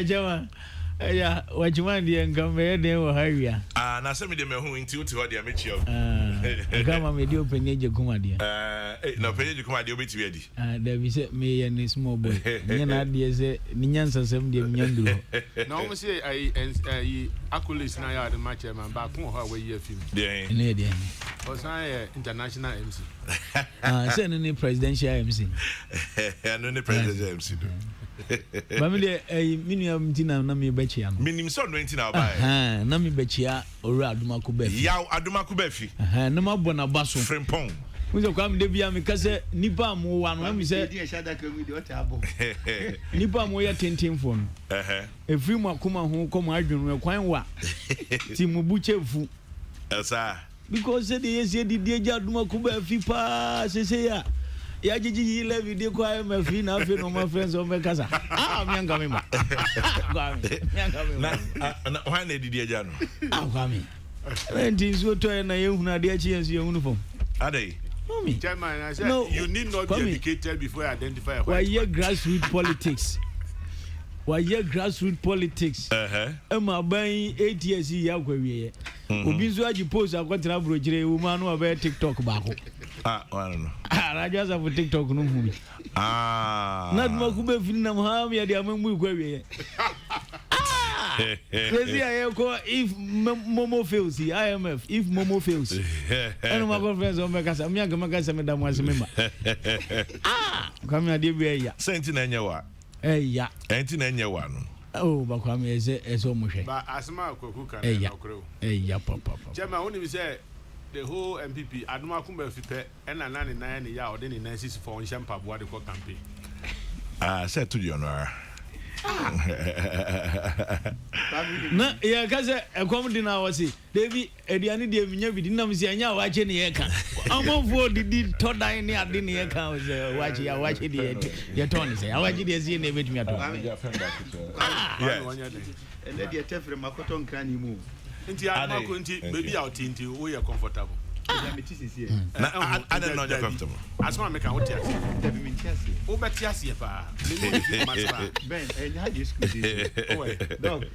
Jama. Yeah, what you want the come here then or hurry. Na some de me hu nti uti ho de mechi o. Come me do penye kuma dia. Na penye kuma dia obeti adi. There be say me and small boy. Nya na de say ni nyansa sem de nyanduro. Na o say I accolades na ya the match man ba kun ho we year film. Dey. Ne dey. O say international MC. Say no presidential MC. No ne presidential MC do. Ba me de minimum tina na me bechia no. Minim so no ntina ba. Na me bechia ori Adomako Bafi. Yaw Adomako Bafi. Na ma bona baso. Frimpong. Unzo kwa mde bia me kase nipa mo wa no me say di shada kemu di ota abo. Nipa mo ya tentenfo no. Efiri mu akoma ho komo adwunu kwan wa. Ti mu buchefu. Esa. Because say the yes di eja Adomako Bafi pa se ya. Ya jiji ile video kwa MF na afi no my friends o me kasa. Mi anga me ma. Mi anga me ma. Na why na didi eja no? Kwa mi. Enti so to na ye huna de achi enso ye uniform. Ade. Mommy. Chairman, I said you need not be educated before you identify. Why ye grassroots politics? Why ye grassroots politics? Emma ban 8 years ya kwawie. Obi nso agi post akwatena brojire wo ma no ba TikTok ba ko. I don't know. Na just for TikTok no hu. Na Adomako Bafi na ha me de amambu kwawie. If Momo fails, IMF, if Momo fails, and my girlfriends on my casa, I'm young, my casa, Madame was a member. Come here, dear, ya. Sentinel, wa. Ya. Sentinel, one. Oh, but come here, as almost. But as my Kokrokoo can, ya, papa. Chairman, only say the whole MPP, Adomako Bafi, and 99 year or then in 964 on Champa, what the campaign. Said to you, honor. Na ya kaze ekwamdi na wasi David ediani de minya bidi na msi anya wache ne yeka amofo didi todan ne ade ne yeka wache ya wache de ye ton se ya wache de se ne betumi ato ele de tefre makoto nkrani mu nti Adomako nti baby out nti wo ye comfortable I don't know you're comfortable. As one make a hotel. Oh, but yes, Ben, and how do you school? Dog,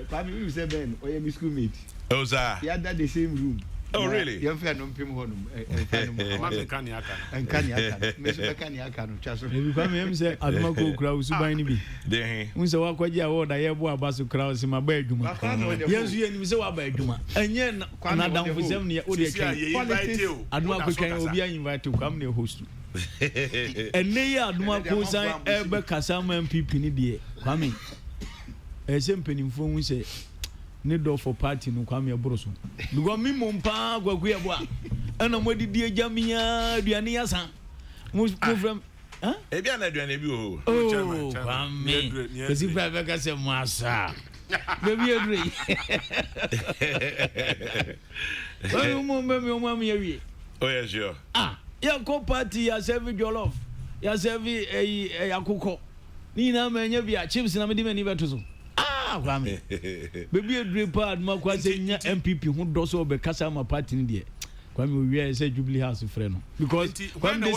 family say Ben, or your schoolmate. Oh, sir. You had that the same room. Oh, really? You're fair, no pim honum. And Kanyaka. Mr. Kanyaka, Chasso. If come him say Adomako Kraus bani bi. Dey. Unse wa kwaji award aye bo abaso Kraus ma ba adwuma. Yesu ye ni se wa ba adwuma. Enye na dan fusem ne o de twa. Adomako kan obi an invite kwam ne host. Enne ye Adomako san e be kasa ma MPP ni de. Kwame. Ese mpenimfo hu se need for party no kwame eboroso because me mompa gwagu ebo a na mo didi ejamia aduane yasa mo from e bia na aduane bi o kwame kasi private ka se mo asa baby edre o mo me o ma yawie oh yes sure ya ko party ya serve jollof ya serve akoko ni na ma nya bia chips na me di mani beto so kwame baby edre pa Adomako ase nya MPP hu do so be kasa ma party ni de kwame owie say Jubilee House frɛ no because kwame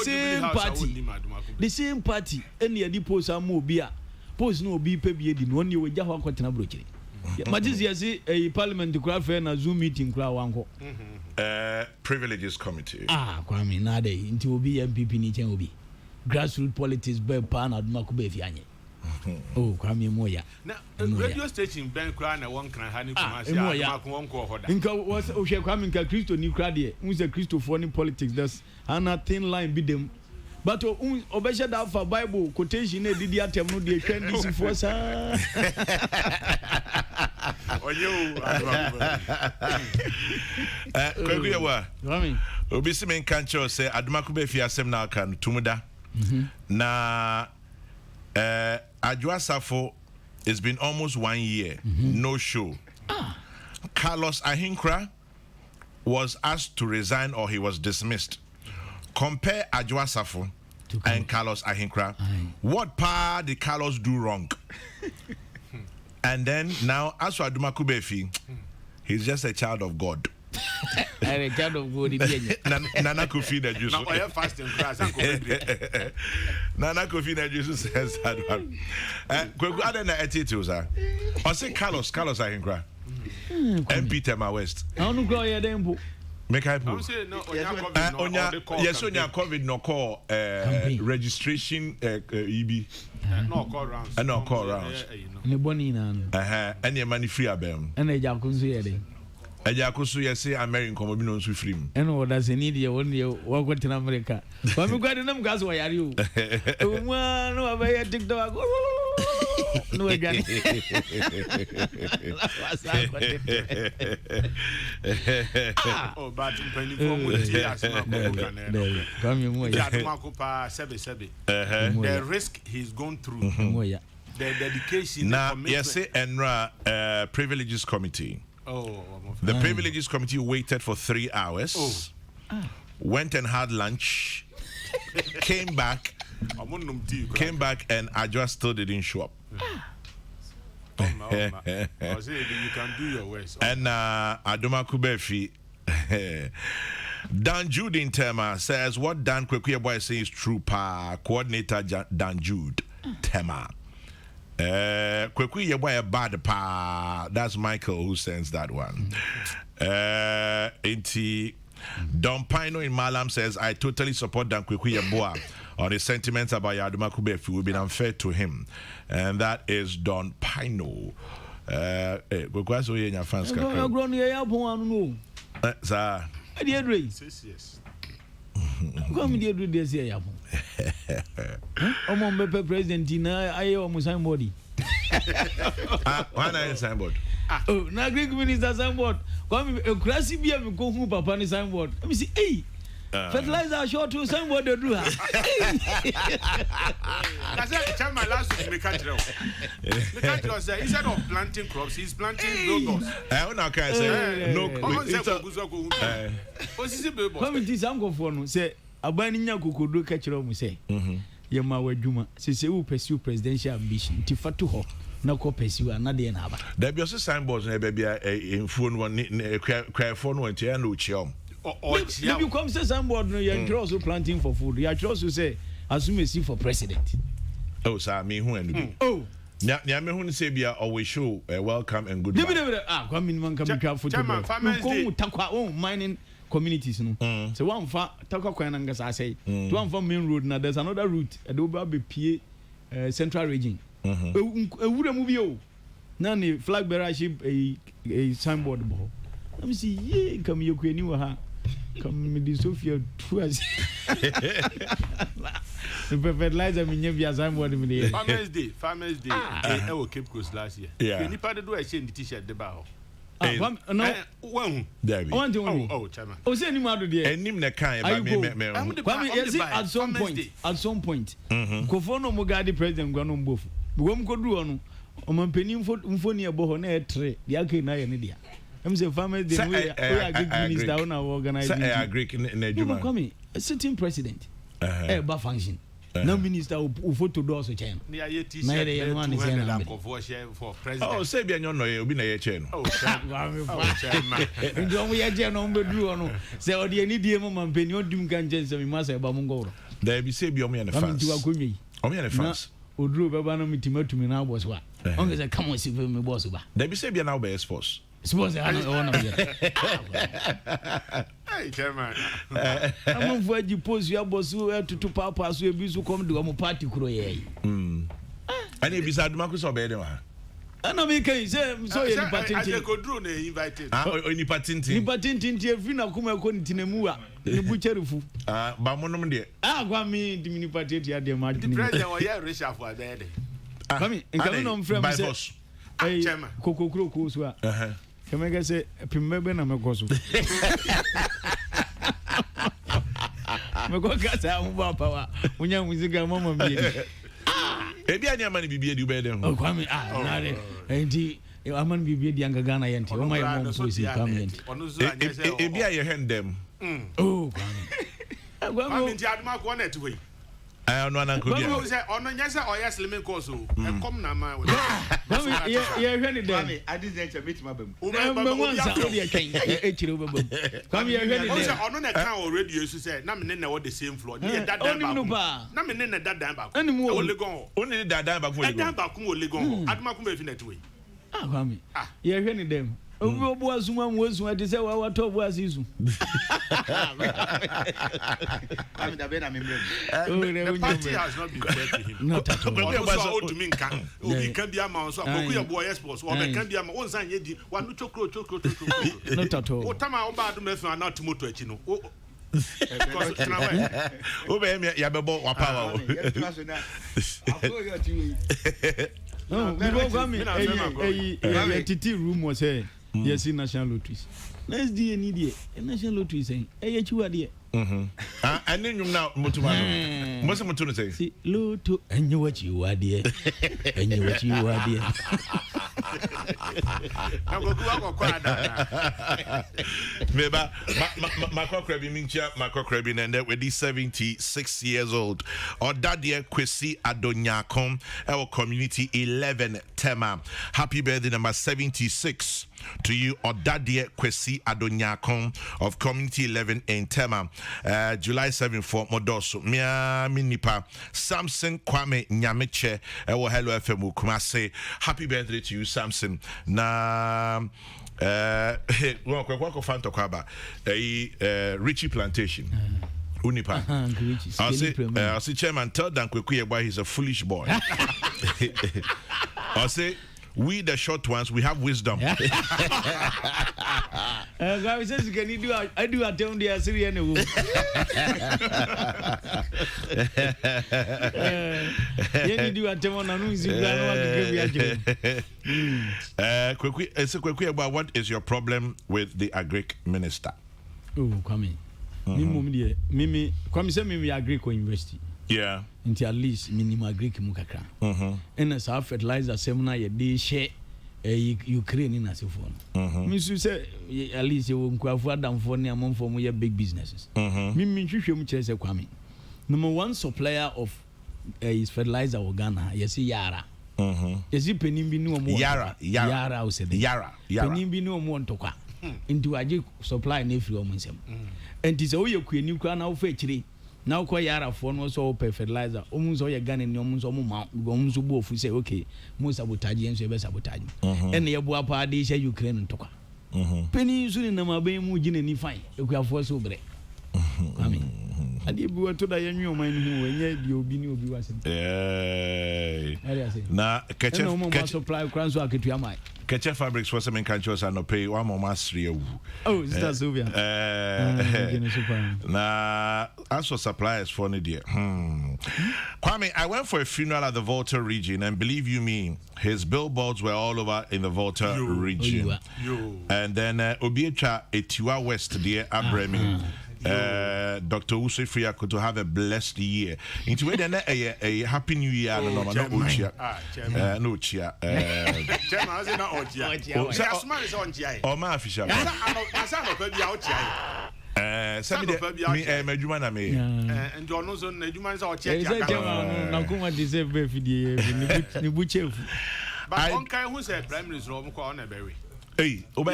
the same party any adi post am obi a post no obi pa bi edi no ne wagya ho akotena brokire majisi yesi parliament kura frɛ na Zoom meeting kura wanko privileges committee kwame na dey nti obi MPP ni chen obi grassroots politics be pa na Adomako Bafi anye. Oh, kwame moya. Na radio station ben kra na won kran ha ni kuma sia Adomako won ko hoda. Nka was o hwe kwame nka Christo ni kra de. Unse Christo for ni politics that's ana thin line be them. But obesha da for Bible quotation na didi atem no de twa ndisi for sa. Oyo Kokrokoo wa. Kwame. Obi si men kan cho say Adomako Bafi asem na kan tumuda. Na Adwoasafo, it's been almost 1 year, no show. Carlos Ahinkra was asked to resign or he was dismissed. Compare Adwoasafo and Carlos Ahinkra. What part did Carlos do wrong? And then now, as for Adomako Bafi, he's just a child of God. I kind of go Nana Kofi na juice. Now I have fasting class and Nana Kofi na juice says that one. Kweku ada na attitude sir. I say Carlos I can cry. MP Tema West. I don't go here then. Make I put. Yes, on your COVID no call registration EB. No call rounds. No call rounds. Ne boni na. And your money free abem. And eja kunsu ye de. Eja kunsu ye say American komo bi no nsu free mu. And what does need ye won ye wo go to America. But me go de nam gas wo yare o. Uma no abaye TikTok. No again. Oh, but penny for Mutias. The risk he's gone through. The dedication. Now, yes, Enra Privileges Committee. Oh, the Privileges Committee waited for 3 hours, went and had lunch, came back, and Ajwa still didn't show up. You can do your worst. And Adoma Kubefi, Dan Jude in Tema says what Dan Kwekuya boy says is true. Coordinator Dan Jude Tema. Kwekuya boy bad pa. That's Michael who sends that one. Don Pino in Malam says I totally support Dan Kwekuya boy on his sentiments about Adoma Kubefi. We've been unfair to him. And that is Don Pino. Kwekuya so ye nya fans kakra. Grown ye ya pon anu no. Sir. I dey agree. Yes. Come dey agree this year ya pon. Omo mbe president na aye omo signboard. Why na signboard? Oh, na Greek minister signboard. Come classy bia me ko hu papa ni signboard. Let me see, hey. Fertilizer short to signboard dey do ha. That's it. My last week, Mekatro said instead of planting crops, he's planting logos. I don't can say no. Committee sam go for no say abani nya kokodo ka kire mu say. Ye ma wadwuma say we pursue presidential ambition ti fatu ho na ko pursue anade na aba. There be also signboards na be bia in phone one cry phone one tia no chiom. If you come say signboard no you also planting for food. You also say assume see for president. Oh, sir, me who and oh. Nya me who say bia always show welcome and goodbye. Kwa me man come try food. Ko takwa mining communities no. So one fa takwa kwa nanga sa say. To one for main road na there's another route. E do ba be pie central region. Ewura mu bi o. Na ni flag bearer ship a signboard bo. Let me see ye come you kwani wa ha. Come me di Sophia twice. The fertilizer me nyebia signboard me dey. Farmers Day. E o Cape Coast last year. Any part do I change the t-shirt the ba ho. No. One. There be. Oh, chairman. O say ni ma do there. Enim na kan ba me. At some point. Kofo no mo guard president gwa no mbofu. Wo mo koduru ono. O man penin mfoni e bo ho na e tre. Dia kai na ye ne dia. I'm say farmers Day we agree minister on our organization. I agree in Ejuma. Come a sitting president. Ba function. No minister who photo do also chain. Na ye t-shirt one is for president. Oh, say be no obi na ye chain. Oh, chairman. Ndio mo ye je no mbe duru ono. Say odi ani die mo man peni odum kan je se mi ma say ba mo ngoro. There be say be omo ye na fans. Omo ye na fans. Oduru beba no mitimatu na boss wa. On say come on see me boss ba. There be say be na be sports. Suppose I don't Hey, chairman. I'm going to pose your boss to papa so you come to a party. And if you said Marcus or Bedouin. I know me can say so you could do invited. Only patent. You patent in Tiafina come according to Nemua, the butcher. Bamonum dear. Got me the mini patent at the Martin. President or yeah, Richard for that. Come in, come on from my boss. Kokrokoo so. Come I say Pimbe na mekoso. Me go kasa mo papa. Unya musiga mama mi. Ebi anya mani bibie di be dem. Oh kwame na re. Enti amani bibie di anga Ghana yenti. O my mom so si kwame yenti. Ebi aye hen dem. Oh kwame. Kwame nti aduma ko na etuwe. I don't know an uncle. But say on yes or yes limit course. And come now, man. Yeah, really there. I didn't meet my bum. Come here, really there. On that count already, you said, Namin what the same floor. Near that Namin that damn back. Only go. Only that damn back. That damn back will go. Admakum in that way. Ah, Kwame. Yeah, really them. Obi was one was what is our top was is. The party has not been fair to him. Not at all. Also, to me, can be a mouse or a boy sports or can be a one sign yet one chocolate. Not at all. What time I bad mess are not to motor. No, we Titi room was here. Yes, in national lotteries. Let's do an idiot. National lottery saying, "Hey, you are there." I knew you now, Mutumano. What's the Mutuna say? See, Lotto, and you what you are there. And you what you are there. Meba, Kokrokoo Mincha, Kokrokoo, and that with 76 years old. Or that year, Kwesi Adonyakom, our community 11 Tema. Happy birthday number 76 to you, or that year, Kwesi Adonyakom of community 11 in Tema. July 7 for Modoso. Mia Minipa, Samson Kwame Nyameche, our Hello FM Kumase. Happy birthday to you, Samson. Na kwa fan talk about Richie Plantation. Unipa. I'll say chairman tell Dan Kwekuye boy he's a foolish boy. I'll say we the short ones we have wisdom. Guys says can you do I do attend the Assyrian room. You do attend on Kwekuye about what is your problem with the agric minister? Oh, come in. Mimi, come say Mimi Agric University. Yeah. Until at least minimum Agric Mukakra. And as our fertilizer seminar, they share Ukraine in as a phone. Miss, say at least you won't go for them for near month for your big businesses. Mimi, you should say Kwame. Number one supplier of is fertilizer or Ghana, yes, Yara. Yes, you penny no more. Yara, I said Yara. Penny no more to qua. Into a supply and if you almost him. And it's all your queen, you can now fetch it. Now, quite Yara phone was all fertilizer. Almost all your gun and almost all mount. Almost both who say, okay, most sabotage and service sabotage. And the Abua party say Ukraine and Toka. Penny soon in the Mabe Mujin and fine. You have force over it. I mean, and if you were to die in your mind, you'll be new. Now, catch a supply of crowns. Ketchup fabrics for some countries and no pay one more mastery. Oh, is that Sylvia? Nah, as for suppliers for an idea. Kwame, I went for a funeral at the Volta region, and believe you me, his billboards were all over in the Volta region. And then Obiecha Etiwa West, dear Abrami. Dr. Usefria could have a blessed year. Into a happy new year. No, Chia. No, Chia. Oh, my official. Send me Majumana me. And Johnson, Neduman's our check. But one guy who said primary is Rome Corner Berry. Hey, of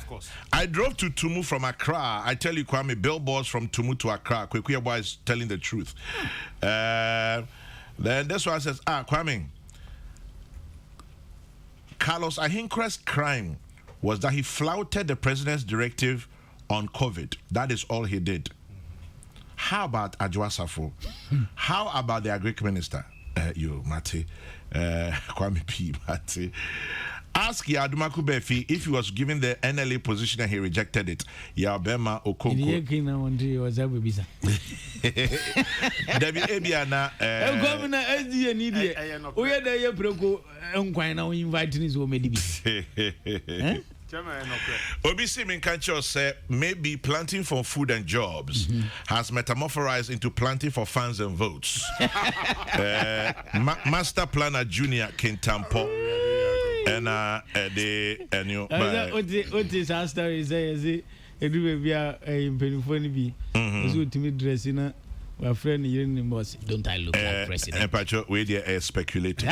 course. I drove to Tumu from Accra. I tell you, Kwame, billboards from Tumu to Accra. Kwekuye boy is telling the truth. Then that's why I says, Kwame, Carlos Ahinkra's crime was that he flouted the president's directive on COVID. That is all he did. How about Adwoa Safo? How about the agric minister? Mate, Kwame P. Mate. Ask Yadumaku Befi if he was given the NLA position and he rejected it. Yabema Okoko. David Ebiana. Governor SD and idiot. Oh, yeah, they are Proco and Quina inviting his woman. Obi Simin Kancho said maybe planting for food and jobs has metamorphosed into planting for fans and votes. Master Planner Junior Kintampo. And you what is our story? Say, it will be a penny be as to me dressing My friend here in the boss. Don't I look like president? And Pacho, we there speculating.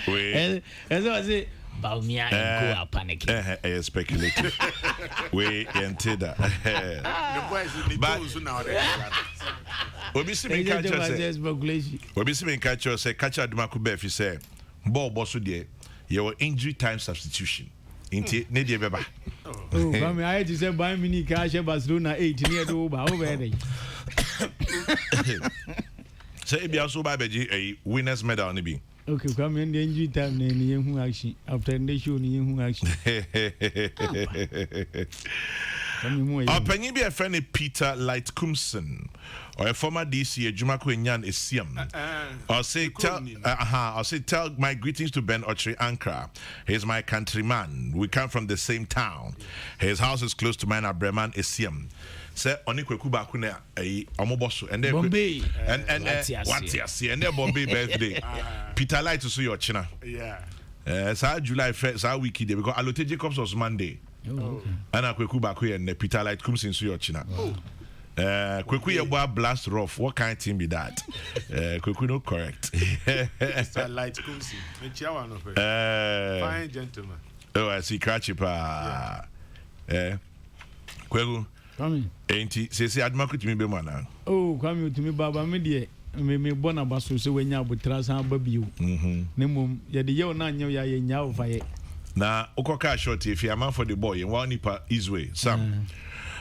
We. As I say. Baumia and go panicking. Speculative. We enter that. The boys in the tools now. We be seeing catcher say. We be seeing catcher say catcher Adumakube if you say ball boss there. Your injury time substitution. Inti Nedia Beba. Oh, I had to say buy mini cash Barcelona 8 near the over there. So if you also buy a winners medal on the beam. Okay, come in the injury time then who actually after the show who actually. Our penny be a friend Peter Lightcumson or a former DC Jumako Nyan Esiam. I'll say tell my greetings to Ben Ochri Ankara. He's my countryman. We come from the same town. His house is close to mine at Breman Esiam. Say oni kweku ba ku na omoboso and then Bombay and what you see and then Bombay birthday Peter Light to see your china so July 1st so week there because Alote Jacobs was Monday and kweku ba ku and Peter Light comes in so your china kweku ye boy blast rough what kind of team be that kweku no correct Peter Light comes in me chia one of fine gentleman I see catch pa kweku Come Ain't say Admaku to me be man. Oh, come to me, Baba Media. Me bona basu so when you would trust our baby. Nemum, ya the yo nan yo ya yaw fire. Na Okoka short if you are man for the boy in one nipa is way. Sam.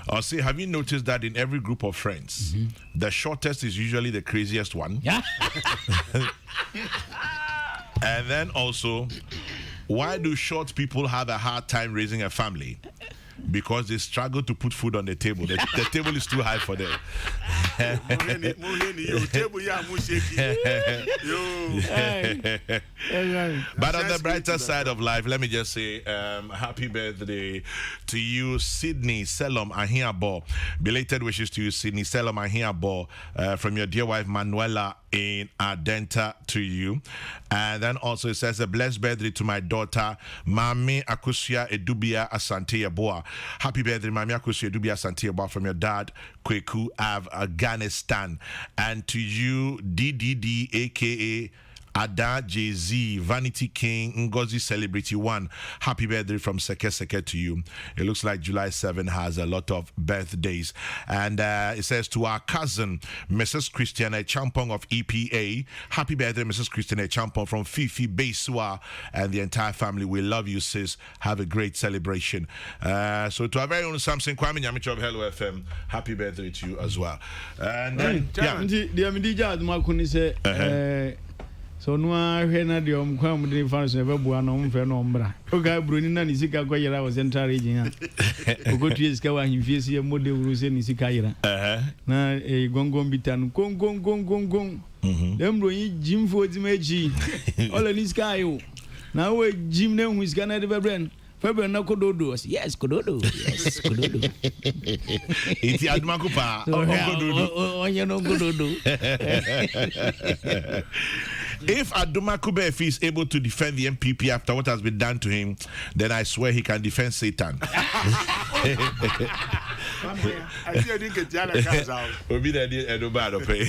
I'll say, have you noticed that in every group of friends, the shortest is usually the craziest one? Yeah. And then also, why do short people have a hard time raising a family? Because they struggle to put food on the table. The table is too high for them. But on the brighter side of life, let me just say happy birthday to you, Sydney Selom Ahiabo. Belated wishes to you, Sydney Selom Ahiabo, from your dear wife Manuela in Ardenta to you. And then also it says a blessed birthday to my daughter Mami Akusia Edubia Asante Yaboa. Happy birthday Mami Akusia Edubia Asante Yaboa from your dad Kweku of Afghanistan. And to you DDD aka Ada Jay-Z, Vanity King, Ngozi Celebrity 1. Happy birthday from Seke Seke to you. It looks like July 7 has a lot of birthdays. And it says to our cousin, Mrs. Christiana Champong of EPA. Happy birthday, Mrs. Christiana Champong from Fifi Besua and the entire family. We love you, sis. Have a great celebration. So to our very own Samson Kwame Nyamicho of Hello FM, happy birthday to you as well. And so no na de kwam de fans e bebu na mfe no mbra o ga broni na ni sika kwayira was central region ha ogotu sika wa himfie sie mode wuru se ni sika yira na gongon bitan gong dem broni jimfo dimaji ola ni sika yo na we jim na hu sika na de bebren February na kododo. Yes, kododo. Yes, kododo. Iti Admaku pa. Onye no kododo. If Adumakube is able to defend the MPP after what has been done to him, then I swear he can defend Satan. I see I didn't get Jana comes out. Obi da di edobado pay.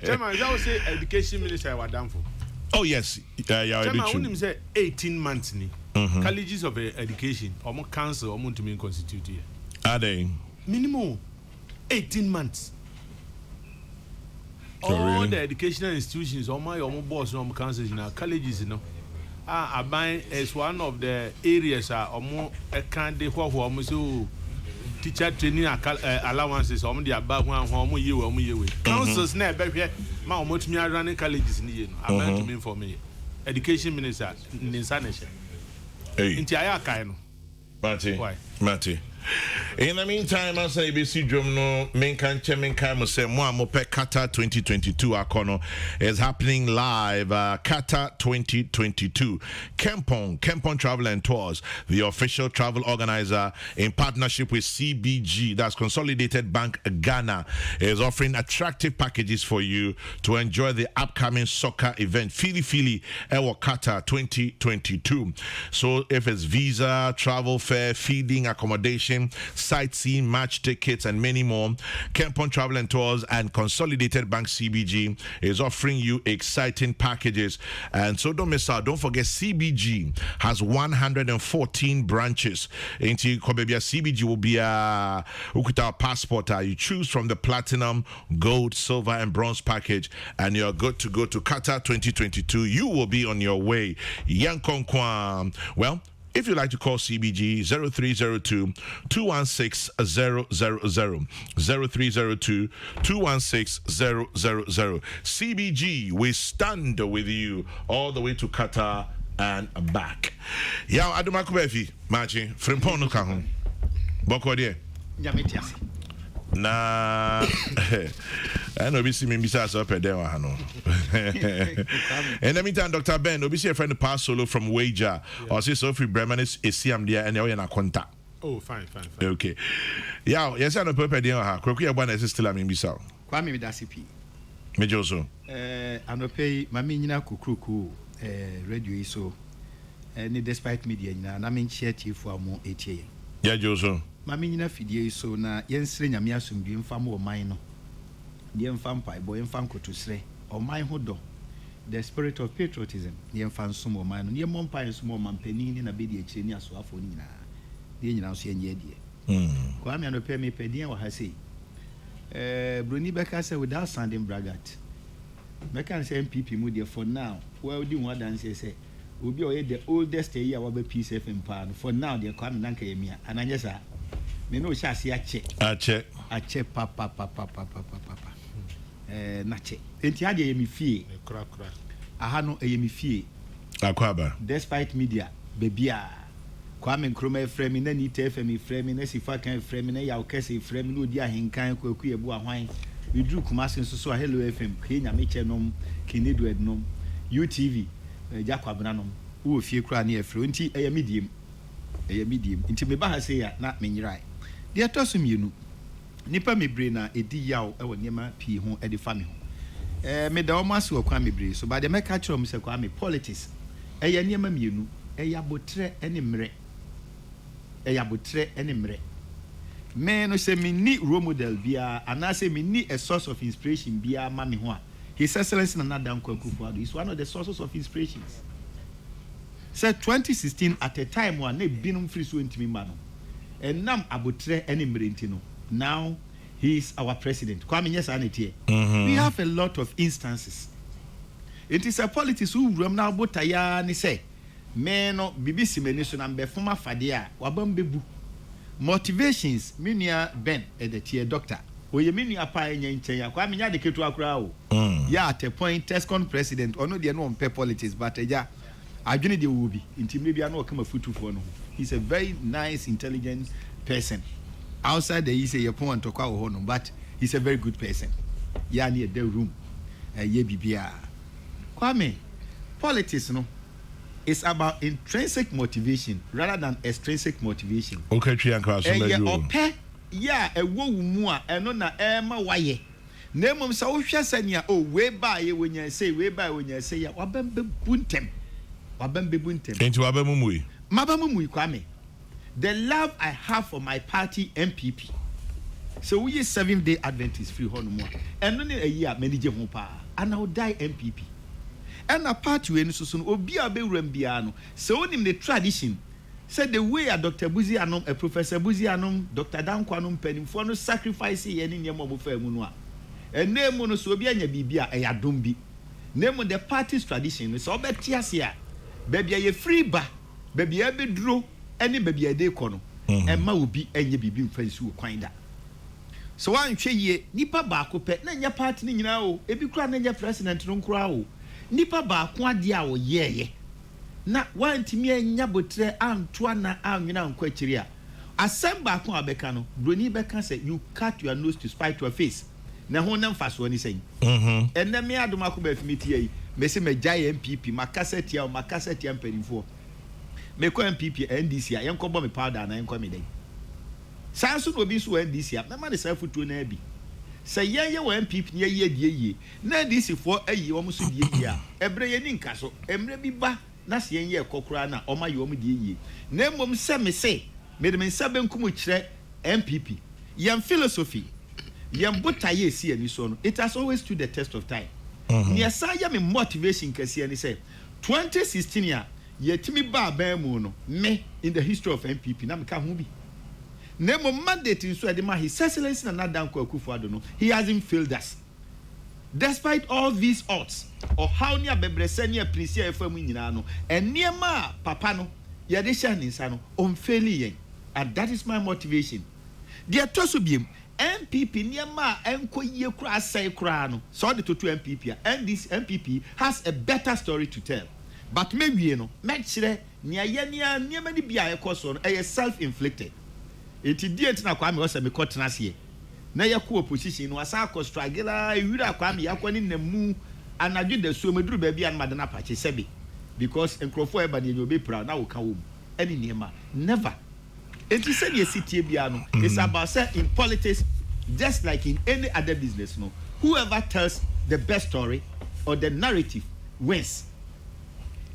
Chairman, that was say education minister was done for. Oh yes, yeah, Chairman, when him say 18 months ni. Colleges of education, almost council, almost to me constitute here. Are they? Minimum 18 months. Oh, all really? the educational institutions, all my boss, all my councils, colleges, Aban is one of the areas almost a kind of almost teacher training allowances, almost the above one year. Councils never here. My almost me running colleges in the year. I'm to me for me. Education minister in Insanation. Hey. Inti aya kai no. Mati. In the meantime, I say ABC drum no menkan mo say mo amope Qatar 2022 akono is happening live. Qatar 2022. Kempon Travel and Tours, the official travel organizer in partnership with CBG, that's Consolidated Bank Ghana, is offering attractive packages for you to enjoy the upcoming soccer event Fili Ewo Qatar 2022. So if it's visa, travel fare, feeding, accommodation, accommodation, sightseeing, match tickets, and many more. Kempon Travel and Tours and Consolidated Bank CBG is offering you exciting packages. And so don't miss out. Don't forget, CBG has 114 branches. Into Kobebia, CBG will be a Ukuta passport. You choose from the platinum, gold, silver, and bronze package, and you're good to go to Qatar 2022. You will be on your way. Yankonkwan. Well, if you'd like to call CBG, 0302 216 000, 0302 216 000. CBG, we stand with you all the way to Qatar and back. Yeah, Adumakubefi, Machi, Frimpon no Kahun. Boko dear. Na I know see me besides up there. In the meantime, Dr. Ben, obviously a friend of Pass Solo from Wager, or say Sophie Bremen is CM there and they're in a contact. Oh, fine. Okay. Yeah, yes, I know Papa Dia. Kokrokoo one is still a Mimbisa. Kwame with ACP. Major so. I no pay Mammy Kokrokoo radio so. And despite media, and I'm in chief for more 8 years. Yeah, Joso. Mammy Fidie so na Yensrin Yamiasum, the infam or mine. The infam pie boy and fanco to say, or my hodo. The spirit of patriotism, the infant sumo man, near Mompai and small man penny in a biddy chenia swafonina. The Indian Yedi. Kwame and pay me pedia or has say. Bruni Becca said without sounding braggart. Becca say MPP moody for now. Well, do what dance say. Will be the oldest year of a piece of empire. For now, they're coming Nankemia, and I just say, me no chassis a check. A check, papa. Nache. Entiade yemi fie. Ahano yemi fie. Akwaba. Despite media, bebia. Kwame Nkrumah frame na ni TFM frame na sifa kan frame na ya okese frame no di ahenkan kwaku ebu ahwan. We drew Kumasi so Hello FM, Kenya mechenom, Kinedu ednom, UTV. Jakwabna nom wo fie kra na afro nti eye medium nti me ba ha se ya na menyirai de toso mienu nipa mebre na edi yaw e wo niema pii ho e de fa me ho me da o maso kwa mebre so ba de me ka kiro me se kwa me politics eye niema mienu eye abotre ene mre me no se me ni role model bia ana se me ni a source of inspiration bia ma me ho a His Excellency Nana Akufo-Addo is one of the sources of inspirations. Said 2016 at a time when they been free so intimi mano. And nam abutre any mrentino. Now he is our president. Kwame Nyesanete. We have a lot of instances. It is a politics who ram now botaya ni say. Meno BBC meniso na mbefuma fadia wabambebu. Motivations minia Ben the doctor. Oye mini apa enye nchen ya kwa minya de ketu akura o ya at a point Tescon president ono de no on politics but eja adwene de wo bi nti maybe na okama futu for no. He's a very nice intelligent person outside the he say your point to kwa ho no but he's a very good person ya near the room ye bibia kwa me politics no it's about intrinsic motivation rather than extrinsic motivation. Okay, triangle so na yeah, a woman, and no, Emma Waye. Name of so Shasania, oh, way by when you say, Wabambe Buntem. Into Abamui. Mabamui Kwame. The love I have for my party MPP. So we are 7-day Adventist free Honor. And only a year, many Jehopa, and I'll die MPP. And a party when Susun, Obia Rembiano, so in the tradition. Said the way a Dr. Buzianum, a Professor Buzianum, Dr. Dan Quanum Penny for no sacrifice any name of Munua. And name monosobia bibia a yadumbi. Name on the party's tradition is all betiasia. Baby a free ba, baby a be draw, any baby a day corner. And ma will be any bibi friends who find that. So I'm sure ye, Nipa Bako pet, Nanya party now, a big crown and your president don't crow. Nipa Bako dia o ye. Na wantimi anya botre Antoine anwina nkwachiria asemba ko abeka no broni beka say you cut your nose to spite your face na ho na mfaso ni say enne me adoma ko ba fimiti yi me se me jai MPP makaseti ampanifo me ko MPP NDC a yenko bo me powder na yenko me dey sanso no obi so NDC a na ma de safutuo na abi say ye wo MPP ye ye die ye na NDC fo ayi wo so die ye a ebre ye ni nkaso emre bi ba na se yen ye kokora na o ma ye o mu die ye na mom se me se mede me nsa benkum kyerɛ MPP yɛn philosophy yɛn botaye si ani so no it has always stood the test of time near sa ya me motivation kɛseɛ ne sɛ 2016 a yɛtumi ba ban mu no me in the history of MPP na meka ho bi na mo mandate nso ade ma his excellency na Danko Akufo-Addo no he hasn't failed us despite all these odds or how near bebrese near prisia efam nyina no eniema papa no yɛde hyɛ ne nsa no ɔmfeli yɛn and that is my motivation deɛ to so biem MPP niema enko yie kura asɛe kura no so de to MPP and this MPP has a better story to tell but maybe no mɛkyerɛ nea yɛnia niema ni bia ɛkɔ so no ɛyɛ self inflicted enti die ntina kwa me ɔsɛ me kɔ tena seɛ na yɛkɔ opposition no asa akɔ struggle ewira kwa me yakɔ ne namu anadwo da so meduru ba bia no madana pache sɛbe because nkrofo eba ne nyobe pra na wo ka wo ɛne niema never enti sɛ ne sitie bia no it's about say in politics just like in any other business no whoever tells the best story or the narrative wins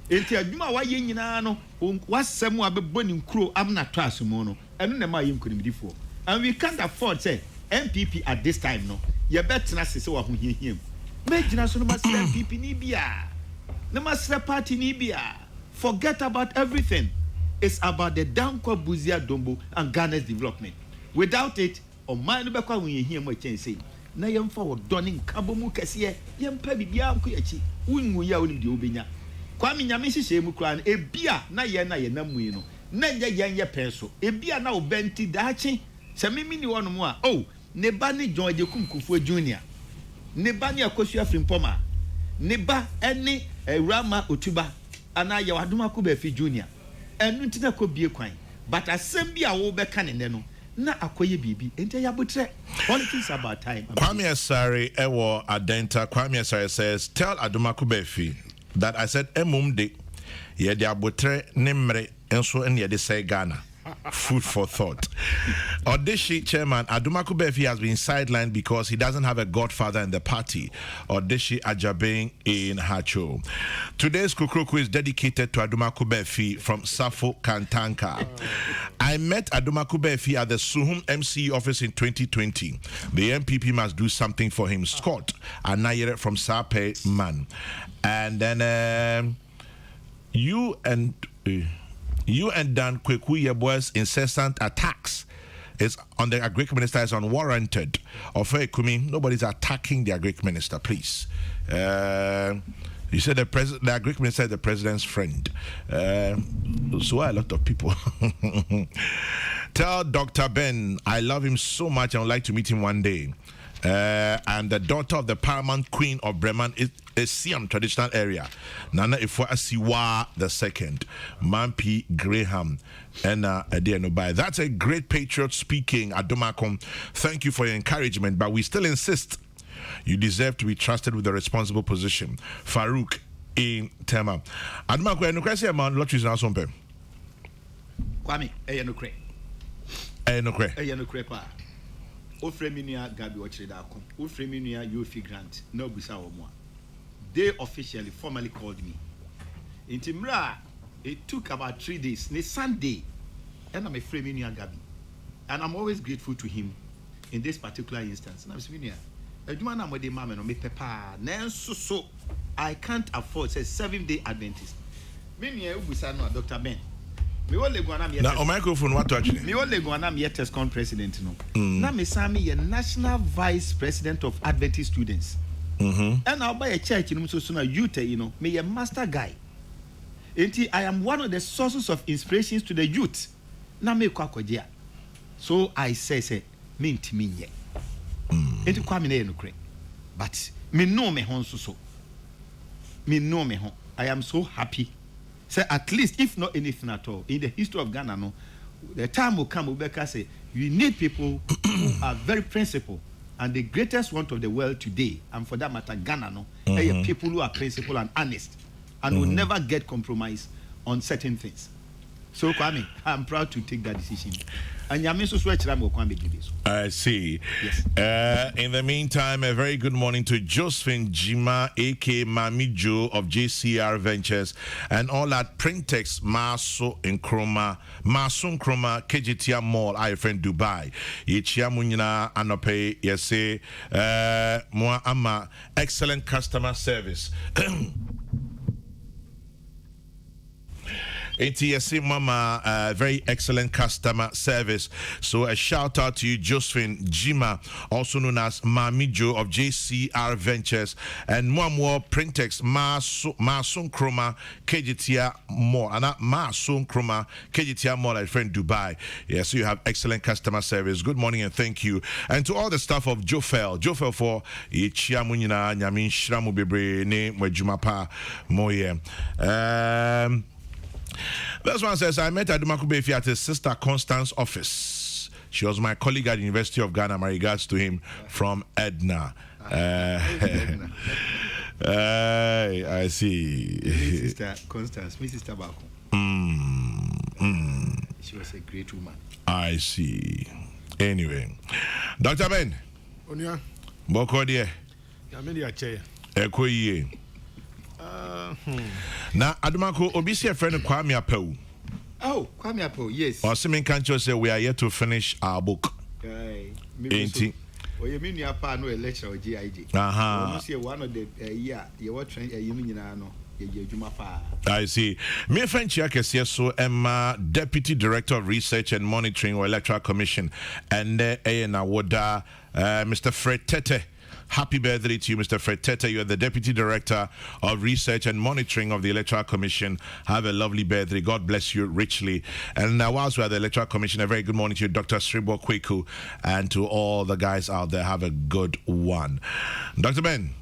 enti adwuma wa yɛ nyinaa no wasɛm a bɛbɔ ne nkuro amna trash mu no ɛno na ma yɛ nkonimdifo and we can't afford say MPP at this time no ye betena sese wa ho hiahia me gyina so no ma MPP ni bia no ma party ni bia forget about everything it's about the Danko Buzia Dombo and Ghana's development without it o man no bekwa ho hiahia mo chen sei na yemfa wo dɔne nkabo mu kɛse yempa bibia nko yachi wunwu ya onim de obenya kwa me nyame hyehyɛ mu kura no ebia na ye na mu yi no na ye penso ebia na obenti daachi se mimi ni wono mu a oh ne ba ne John Ajekum Kufuor Junior ne ba ne Akosua Frimpoma ne ba ene Rama Otuba ana ya wadoma ko ba fi Junior enu ntina ko bie kwan but asem bi a wo be ka ne no na akoye bibi ente ya botre politics about time. Kwame Asare ewo Adenta. Kwame Asare says tell Adomako Befi that I said emumde ye de abotre ne mre enso ene ye de say Ghana. Food for thought. Odeshi chairman Adomako Befi has been sidelined because he doesn't have a godfather in the party. Odeshi Ajabeng in Hacho. Today's Kokrokoo is dedicated to Adomako Befi from Safo Kantanka. I met Adomako Befi at the Suhum MCE office in 2020. The MPP must do something for him. Scott Anayere from Sape Man. And then you and Dan Kweku Yeboah's incessant attacks is on the Agric Minister is unwarranted. Ofe Kumi, nobody's attacking the Agric Minister, please. You said the Agric Minister is the president's friend. So are a lot of people. Tell Dr. Ben I love him so much and would like to meet him one day. And the daughter of the paramount queen of Bremen is Siam traditional area. Nana Ifwa Asiwa II, Mampi Graham, and Adianobai. That's a great patriot speaking, Adomakom. Thank you for your encouragement, but we still insist you deserve to be trusted with a responsible position. Farouk in Tema. Adomako, enokrasi amount lotteries now sompe. Kwame, eyanokre. Eyanokre. Eyanokre pa. Ofreminia Gabi Ochredako, Ofreminia Yofi Grant, no Busa Omwa. They officially, formally called me. In Timra, it took about 3 days, ne Sunday, and I'm a Freminia Gabi. And I'm always grateful to him in this particular instance. And I'm saying, Edumana Mode Mama no me papa, so I can't afford, say 7-day Adventist. Minia Busa no, Dr. Ben. Now, a microphone, what actually? Me only go na me TESCON president no. Na me sami ye national vice president of Adventist students. And I'll buy a church in so na youth, you know, me a master guy. Enti I am one of the sources of inspirations to the youth. Na me kwakodia. So I say me ntimi ye. Enti kwa me na no kre. But me know me hon so. Me know me hon. I am so happy. Say at least, if not anything at all, in the history of Ghana, no, the time will come, Ubeka say, you need people who are very principled. And the greatest want of the world today, and for that matter, Ghana, no, are people who are principled and honest and will never get compromised on certain things. So Kwame, I'm proud to take that decision. And Yamin so switch ram Kwame Gibiso. I see. Yes. In the meantime, a very good morning to Josephine Jima, aka Mami Joe of JCR Ventures, and all at Printex, Maso Nkrumah, KGTR Mall, I friend Dubai. Yichia Munina Anope, yese, Moa Ama, excellent customer service. ATSC Mama, very excellent customer service. So a shout out to you, Josephine Jima, also known as Mami Joe of JCR Ventures, and Mwamwo Printex Masun Kroma KGTR Mall, and Masun Kroma KGTR Mall at friend Dubai. Yeah, so you have excellent customer service. Good morning and thank you. And to all the staff of Jofel for Ichia Munina Nyamin Shramu Bebre ne Mwejumapa Moye. This one says, I met Adumaku Befi at his sister Constance's office. She was my colleague at the University of Ghana. My regards to him from Edna. I see. Sister Constance, my sister Baku. She was a great woman. I see. Anyway, Dr. Ben. Onia. Boko dear. Yamedia chair. Ekoye. Now, Adumako, Obisi a friend of Kwame Apo. Oh, Kwame Apo, yes. Or Simon Cancho say we are yet to finish our book. Ain't or you mean your partner a lecture or GIG? You one of the year you were trained you mean I see. Me friend Chiakes, yes, so Emma, Deputy Director of Research and Monitoring or Electoral Commission, and Awoda, Mr. Fred Tete. Happy birthday to you, Mr. Fred Tete. You are the Deputy Director of Research and Monitoring of the Electoral Commission. Have a lovely birthday. God bless you richly. And whilst we are the Electoral Commission, a very good morning to you, Dr. Sribo Kweku, and to all the guys out there. Have a good one. Dr. Ben.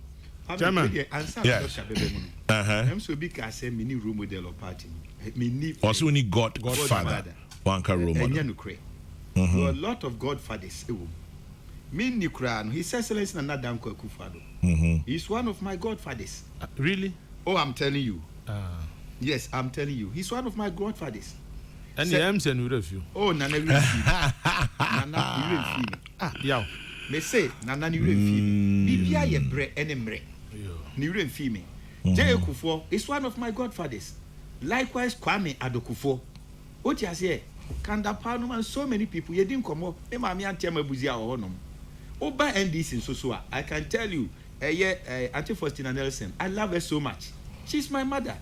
Chairman. Yes. I'm so big as a mini role model of party. Also, we need Godfather. One car role model. There are a lot of Godfathers. Min Nikran, His Excellency Nadam Kufado. He's one of my godfathers. Really? Oh, I'm telling you. Yes, I'm telling you. He's one of my godfathers. And the M's and with you. Oh, Nana, you Nana, you yeah. May say, Nana, you Bibia, ye bre, enemre. You female. Jay Kufo is one of my godfathers. Likewise, Kwame Adokufo. What you say? Kanda Panum, so many people, you didn't come up. Emma, and Tema Buzia or Honum. Oba NDC in Sosua, I can tell you, Auntie Faustina Nelson, I love her so much. She's my mother.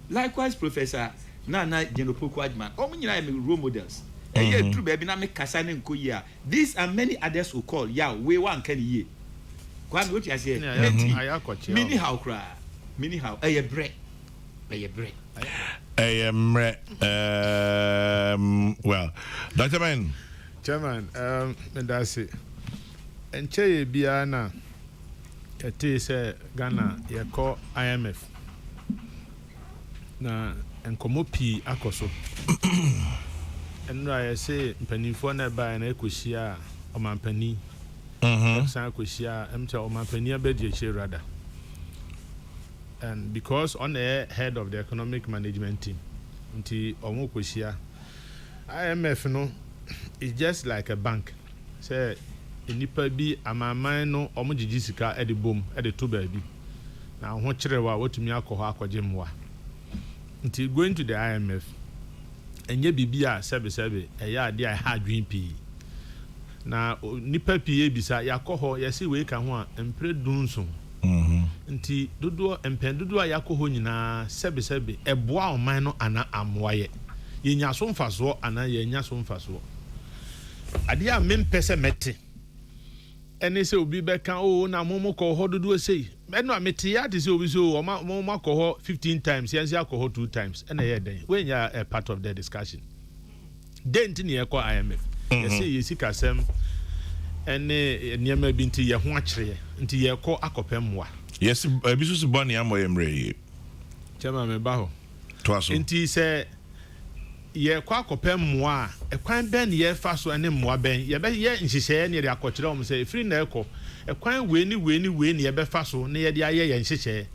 Likewise, Professor Nana Genopoku Adman. I'm role models. True baby, na me kasane nko ya. These and many others who call. Yeah, we one can ye. Kwan what you say? Mini how cry. Mini how. Bread. Bread. Well, Dr. Ben. Chairman, and that's it. And Che Biana, it is Ghana, you call IMF. Na and Komopi Akoso. And I say, Penny Fona by an Equisia or my penny. Sanquisia, empty or my penny, a bed rather. And because on the head of the economic management team, until Omoquisia, IMF no, it's just like a bank. Say, nipa bi amama no omujiji sika e de bom e de to baabi na ho kirewa wotumi akọ ho akọjemwa nti going to the IMF enye bibia sebe eya ade a ha adwen pi na nipa pi ebisa yakọ ho yesi we ka ho a empre dunso nti dodo empen dodo a yakọ ho nyina sebe eboa oman no ana amwaye yenya so mfaso ana yenya so mfaso ade a mempese mete ene se obi beka na momo ko ho dodo sei eno amete ya de se obi so momo ko ho 15 times yansi akọ 2 times ene ye den we nya a part of the discussion dent ne ekọ IMF say yesi kasem ene niema bi nti ye ho akire nti ye kọ akọpem moa yes bisu su boni amoye mre chama me ba ho to aso nti se ye kwa akọpem moa ekwan ben ye fa so ene moa ben ye be ye nhihye ne de akọkire om se free na ekọ ekwan we ni ye be fa so ne ye de aye ye nhihye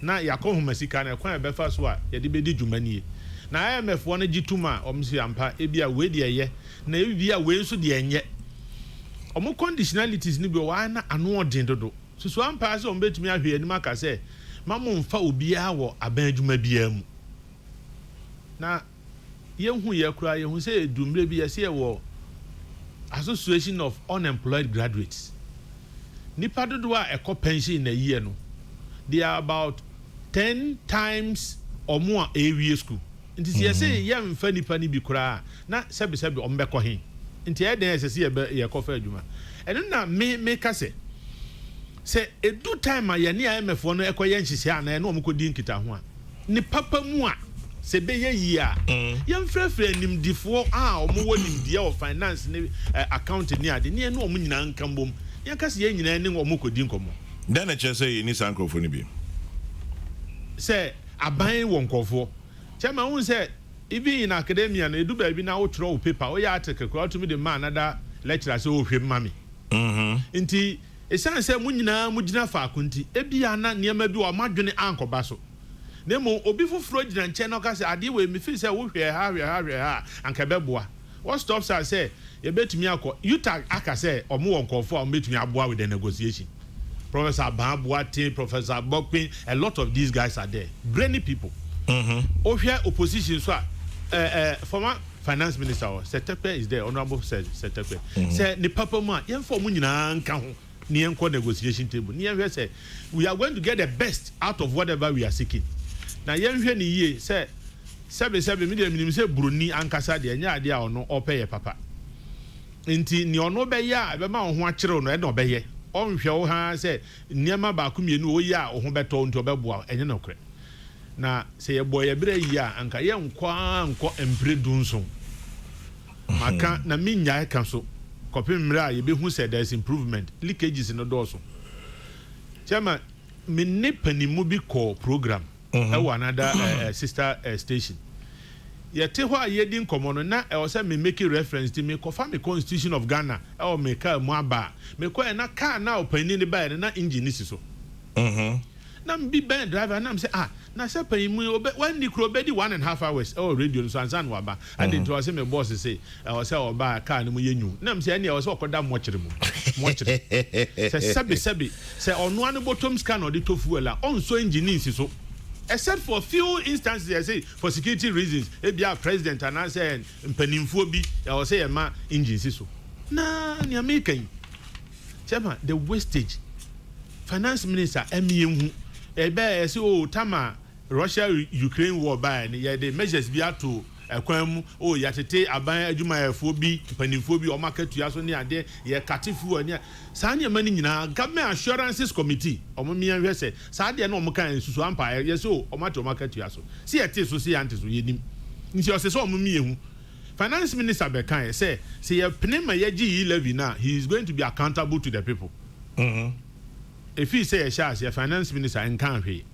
na yakọ homasika na ekwan be fa so a ye de be di dwumanie na IMF one gituma omsi ampa ebia we de ye na ebia we nso de enye omo conditionalities ni bi wa na ano odin dodo so ampa se om betumi ahwe anim aka se mamo mfa obia wo aban adwuma bia mu na yehu ye kura yehu se edumre bi ye se wo Association of Unemployed Graduates nipa dodo a ekọ pension na year no they are about 10 times or more area school. Nti se say ye mfa nipa ni bi kura na sebe ombekọ hin. Nti e den se ye kofa adwuma. Eno na me ka se edu time ya ne IMF no ekoye nhihye ana na omkodi nkita ho a. Ni papa mu a se be ye yi a. Ye mfrefre nimdifo a omwo nimdie of finance ne account ni ade ne no omnyina nkambom. Ye ka se ye nyina ne omkodi nkomo. Then I just say ni sankrofo ni bi. Say aban wonkofo chairman won say even in academia na edu ba bi na wo tro paper o ya article ko to me the man another lecturer say o hwem mami nti esan say munyina mugina fa akunti ebia na niam bi o madwene ankoba so nemo obi foforo gina nche na ka say ade we me feel say wo hwe ha anka beboa what stops us say ye betumi akọ yuta aka say omo wonkofo a betumi aboa with the negotiation. Professor Babuati, Professor Bokpin, a lot of these guys are there. Brainy people. Here opposition, so former finance minister Setepe is there. Honorable Setepe. Say the papa man, yen for munina nka ni enko negotiation table. Ni yen say we are going to get the best out of whatever we are seeking. Na yen hwe ni ye say sebe me say Bruni ankasa de nya ade a ono opeye papa. Nti ni ono be ya be ma ho akere no e no be ye. On hwe ha say niema ba ku mienu oyi a ho beto nti obeboa enye no kre na say ye boy ye bere yi a anka ye nkọ empredunso maka na minya ka so kopim mra ye be hu say there is improvement leakages no do so chama me ne panimu bi call program e wa another sister station yete ho a yedi nkomo no na e o say me make reference to me confirm the constitution of Ghana e o me ka mu aba me ko e na car na opani ni ba na engine si so na mbi ben driver na me say na say pan mu when the crow be di 1.5 hours e o radio so ansan wa ba and it was say me boss say e o say o ba car ni mu yenyu na me say ene e o say okoda mo kire say sebi say onu an bottom scan or the tofu la on so engine si so. Except for few instances, I say for security reasons, maybe our president and I say mpanimfo bi, I say ma engine so. Na ni American. Chairman, the wastage. Finance minister emiemu ebe say oh tama Russia Ukraine war by ni the measures bi ato ekwam oh yatete aban adwumayefo bi mpanimfo bi o market ya so ni ade ye katifu ani saa ne mani nyina government assurances committee omo mian hwe se saa de na omo kan susu ampa ye so o mato market ya so si ete so si ante so yenim nti o se so omo miehu finance minister be kan say ye pnema ye gi levy na he is going to be accountable to the people if he say ye finance minister en kan hwe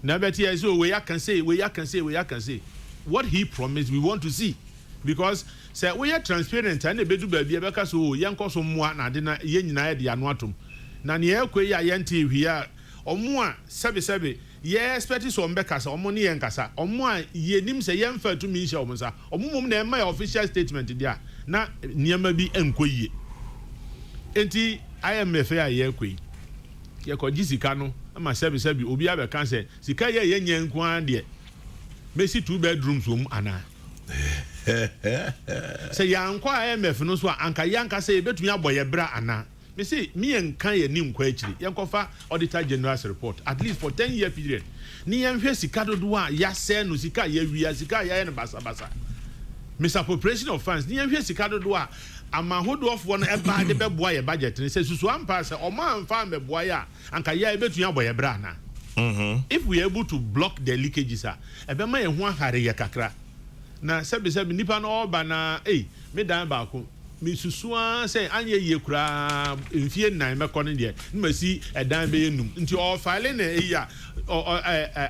na beti ye so we can say what he promised we want to see because say we are transparent and ebedu ba bia beka so yenko so moa na de na ye nyina ye de ano atom na ne ekwe ya yente hwia omo a sebe ye expect so mbeka sa omo ne ye nkasa omo a ye nim se ye mfa tumi hye omo sa omo mom na ema official statement dia na niema bi enkoyie enti IMF ya ye ekwe ye ko gisika no ama sebe obi abeka se sika ye nyenko an de Messi 2 bedrooms ana say yankwa IMF no so anka yanka say betumi aboye bra ana me say me enkan ye nim kwa akiri yankofa auditor general's report at least for 10-year period ni yanhwe sika dodo a ya se no sika ya wia sika ya ne basa misappropriation of funds ni yanhwe sika dodo a amahodo of one eba de beboa ye budget ni say susu ampa say o man fa beboa ya anka ya betumi aboye bra ana. If we are able to block the leakages, ebema ye ho ahare ye kakra. Na sebi nipa no oba na me dan ba ko me susua say anye ye kura mfie nan me kono de mmasi edan be enum nti o file na ya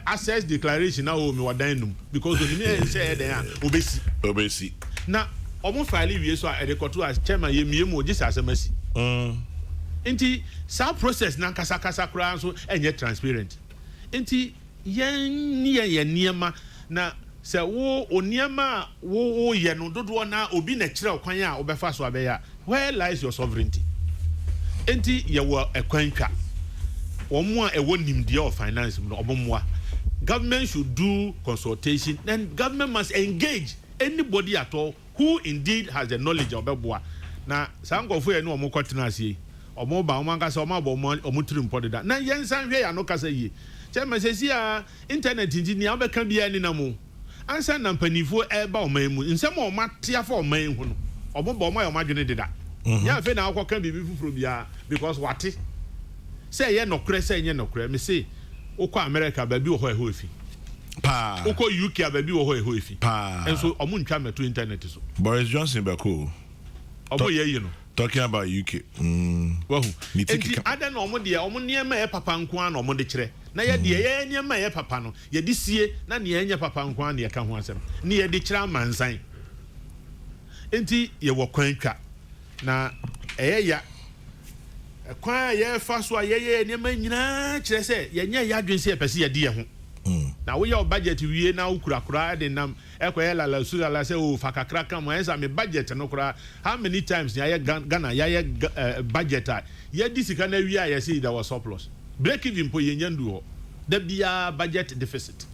access declaration na o me wadan enum because oni me say edan a obesi na omo file wie so a edekoto as chairman ye miemu ogisa asemasi nti sa process na kasa kura so enye transparent. Enti yen niema na se wo oniema wo ye no dodo na obi na kire kwan a obefa so abeya where lies your sovereignty enti ye wo ekwanka omo a ewo nimde of finance no obomoa government should do consultation and government must engage anybody at all who indeed has the knowledge of obeboa na sangofo ye no omo kwatena asie omo ba omo anka se omo ba omo trim podeda na yensan hwe ya no kasa yi chema sesi a internet engineer obeka bia ni na mo ansa na mpanifo eba oman mu nsem o matia fa oman hu no omo ba omo ya omadwene deda ya fe na akwa bibi fufuro bia because wate say ye nokre say nye nokre me say ukọ America baby wo ho efi pa ukọ UK baby wo ho efi pa enso omo ntwa meto internet so Boris Johnson bako omo ye yi no talking about UK wahu enti ada na omo de omo niema ye papa nko an omo de kire na ye de ye niema ye papa no ye de sie na ne ye papa nko an ye ka ho asem ne ye de kire amansan enti ye wo kwantwa na ya kwa ye fa so ye niema nyina kire se ye nya ya adwen se pese ye de ye ho na wo ye budget wie na ukurakura de nam ekoye la sula se o fakakra kam ensa me budget no kura how many times ya Ghana ya budget ya disika na wie ya say there was surplus break even po ye nyandu ho da bia budget deficit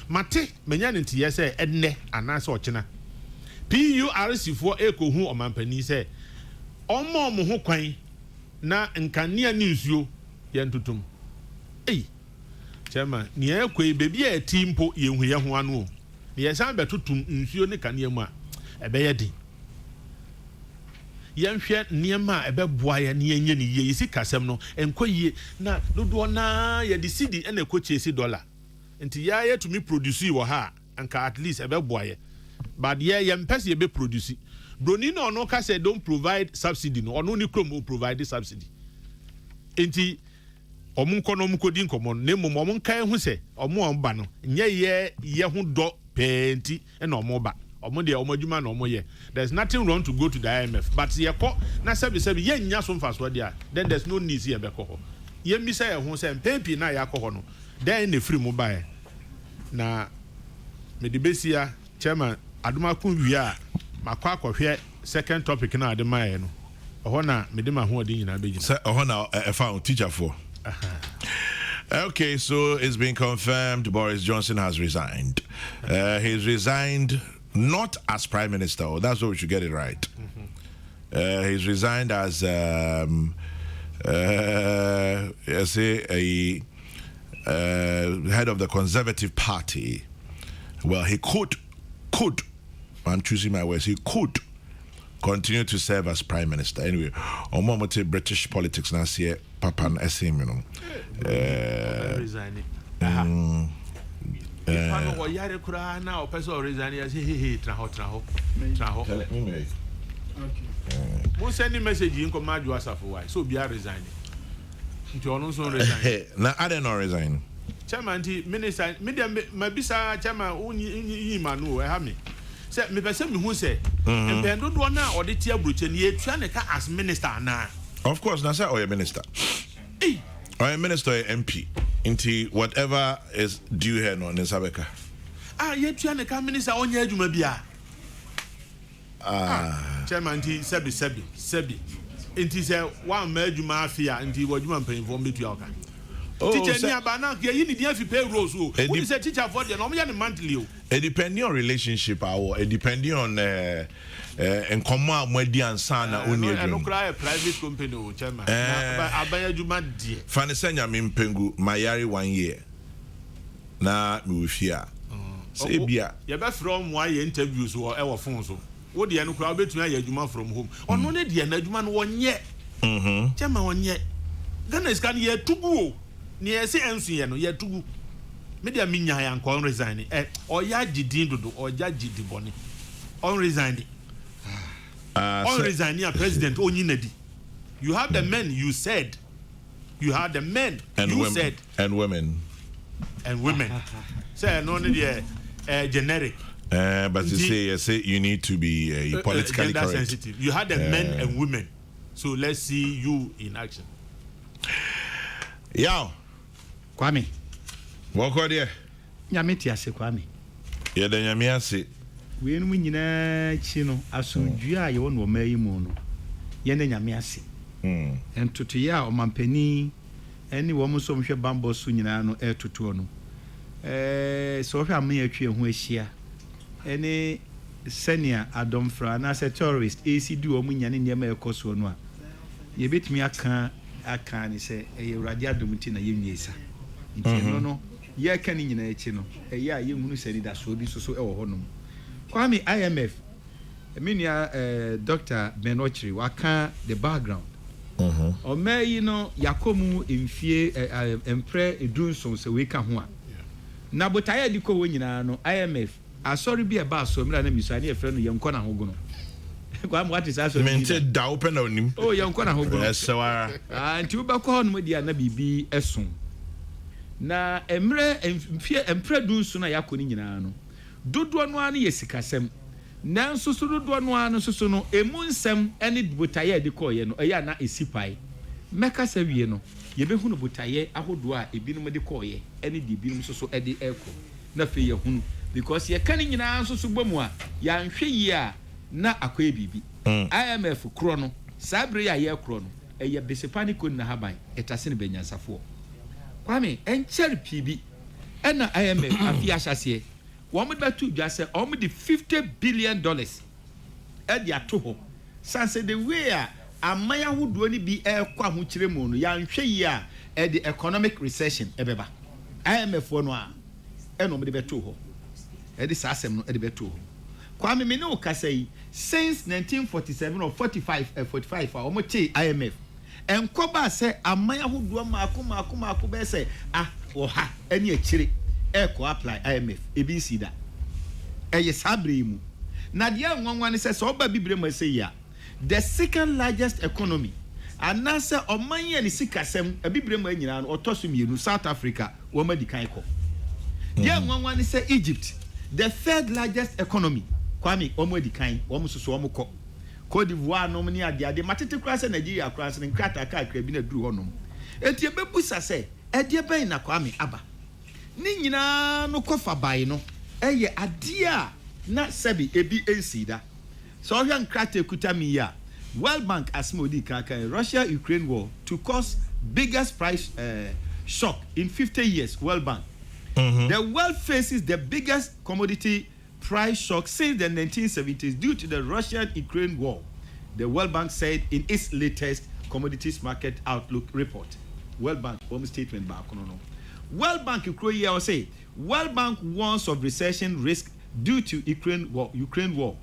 mate menya nti ye say enne anase ochena PURC for ekohu omampani say omo ho kwan na nkania ni nsuo ye ntutum Chairman, ni ekwe bebi e timpo ye hu ye ho anu o. Ni ye san betotum nsuo ne kanea mu a ebeye din. Ye nhwe niema a ebeboa ye ne yenye ni ye yisi kasem no enkoyie na dodo na ye de cedi ene ekochesi dollar. Nti ya ye to me produce wo ha anka at least ebeboa ye. But ye mpese ye be produce. Broni no no ka say don't provide subsidy no ono ni krom o provide subsidy. Nti omunko no mukodi nkomo ne mom omunka hu se omo omba no nye ye hu do penti e na omo ba omo de omo adwuma na omo ye there's nothing wrong to go to the IMF but ye ko na sebi ye nya so mfa so dia then there's no need ye be ko ho ye mi say ye hu se pempi na ya ko ho no then na free mo ba na me de besia chairman aduma kun wi a makwa akohwe second topic na adema ye no ho na me de ma ho odi nyina be gina ho na e fa teacher for Okay, so it's been confirmed Boris Johnson has resigned. He's resigned not as Prime Minister. That's what we should get it right. He's resigned as head of the Conservative Party. Well, he could, I'm choosing my words, he could continue to serve as Prime Minister. Anyway, on moment British politics now see Papa SM, you know. Resigning. Yare kura na o person resign ya say hey traho. Mo send message in come madu asafo why so be resigning. Nti ono so resign. Na I don't resign. Chairman minister media mabisa chairman unyi manu e ha me. Say me person me hu say empendo do na o de tia broche ne etua ne ka as minister na. Of course, na say or minister. Or a minister or MP into whatever is due here no Nisabeka. Yet you can minister on your Jumabia. Chairman T. Sebi. It is a one major mafia and he was one paying for me to your can. Teacher near Banak, you need to pay Rose. Who is a teacher for the normal monthly? It depending on relationship, it depending on and command Median Sana only. I don't cry a private company, Chairman. Abaya Juma dear. Fanisanya Mimpengu, Mayari 1 year. Na Mufia. Say, Bia. You're back from why interviews or our phones. What the crowd between a Juma from home. On only the Najuman 1 year. Chairman 1 year. Ghana is can year to go. Near say NCN, year to go. Media minya and call resigning. Or Yaji Dindu or Yaji Diboni. On resigning. On resigning, President Onyinedi. You have the men you said. You have the men and you women, said. And women. Say no only the generic. But you say you need to be politically correct. Sensitive. You had the men and women. So let's see you in action. Kwame. Walk out there. Nyamiti ase Kwame. Yeah, then Yamiasi. We no nyina chi no asomdua a ye wo no mayi mu no ye na nyame ase entoto ya o mampani eni wo mo so mhwe bambo so nyina no etoto no so hwe am ya twe ho ahia eni senior adomfra na se tourist ACD wo mo nyane nyema ekoso no a ye betimi aka ni se e urade adomti na ye nwiesa nti no ye ka ni nyina echi no ya ye hunu seni da so bi so e wo honom Kwame IMF Dr. Benochri waka the background o me no yakomu emfie empre edunson se we ka ho a na botaye di ko wonyina no IMF asori bi e ba so mira na misu ani e frɛ no yenko na hogo no Kwame what is asori mente da open onim oh yenko na hogo esewara anti uba ko no dia na bibi eson na emre emfie empre dunson na yakoni nyina no dodo no anu yesikasem nanso so dodo no anu so no emu nsem ene botaye de koye no eya na esipai meka sawie no ye behu no botaye ahodo a ebinum de koye ene de ebinum so ede eko na fe ye hunu because ye kan nyina so bomu a ya nhwe yi a na akoye bibi IMF kro no sabre ya ye kro no eye besepani ko na haban etase ne benyansafo Kwame encher pibi ena IMF afia hyase One betu just say $50 billion at ya toho. Sanse the way amaya who do any be air kwa hu chire mu no ya nhwe ya at the economic recession ebeba. IMF no a eno me betu ho. E di sasem no e di betu ho. Kwame me no ka say since 1947 or 45 omo che IMF. Enkoba say amaya who do maako be say oha eni achire Echo apply IMF ABC da eye sabre mu na dia nwanwa ne se oba bibre ma se ya the second largest economy anase omanye ne sikasem bibre ma nyina no otoso mienu South Africa wo ma dikan ko dia nwanwa ne se Egypt the third largest economy Kwame omo dikan wo mo soso omo ko Cote d'Ivoire no ni ade matete kura se Nigeria kura se nkrata ka akra bi na duru honom etie bebusa se ede ben na Kwame aba ni nyina no kofa bai no eye adia na sebi ebi ensida so hwan krate kutami ya World Bank asmodi kaka Russia Ukraine war to cause biggest price shock in 50 years World Bank the world faces the biggest commodity price shock since the 1970s due to the Russian Ukraine war the World Bank said in its latest commodities market outlook report World Bank statement back no World Bank Ukraine say World Bank warns of recession risk due to Ukraine war.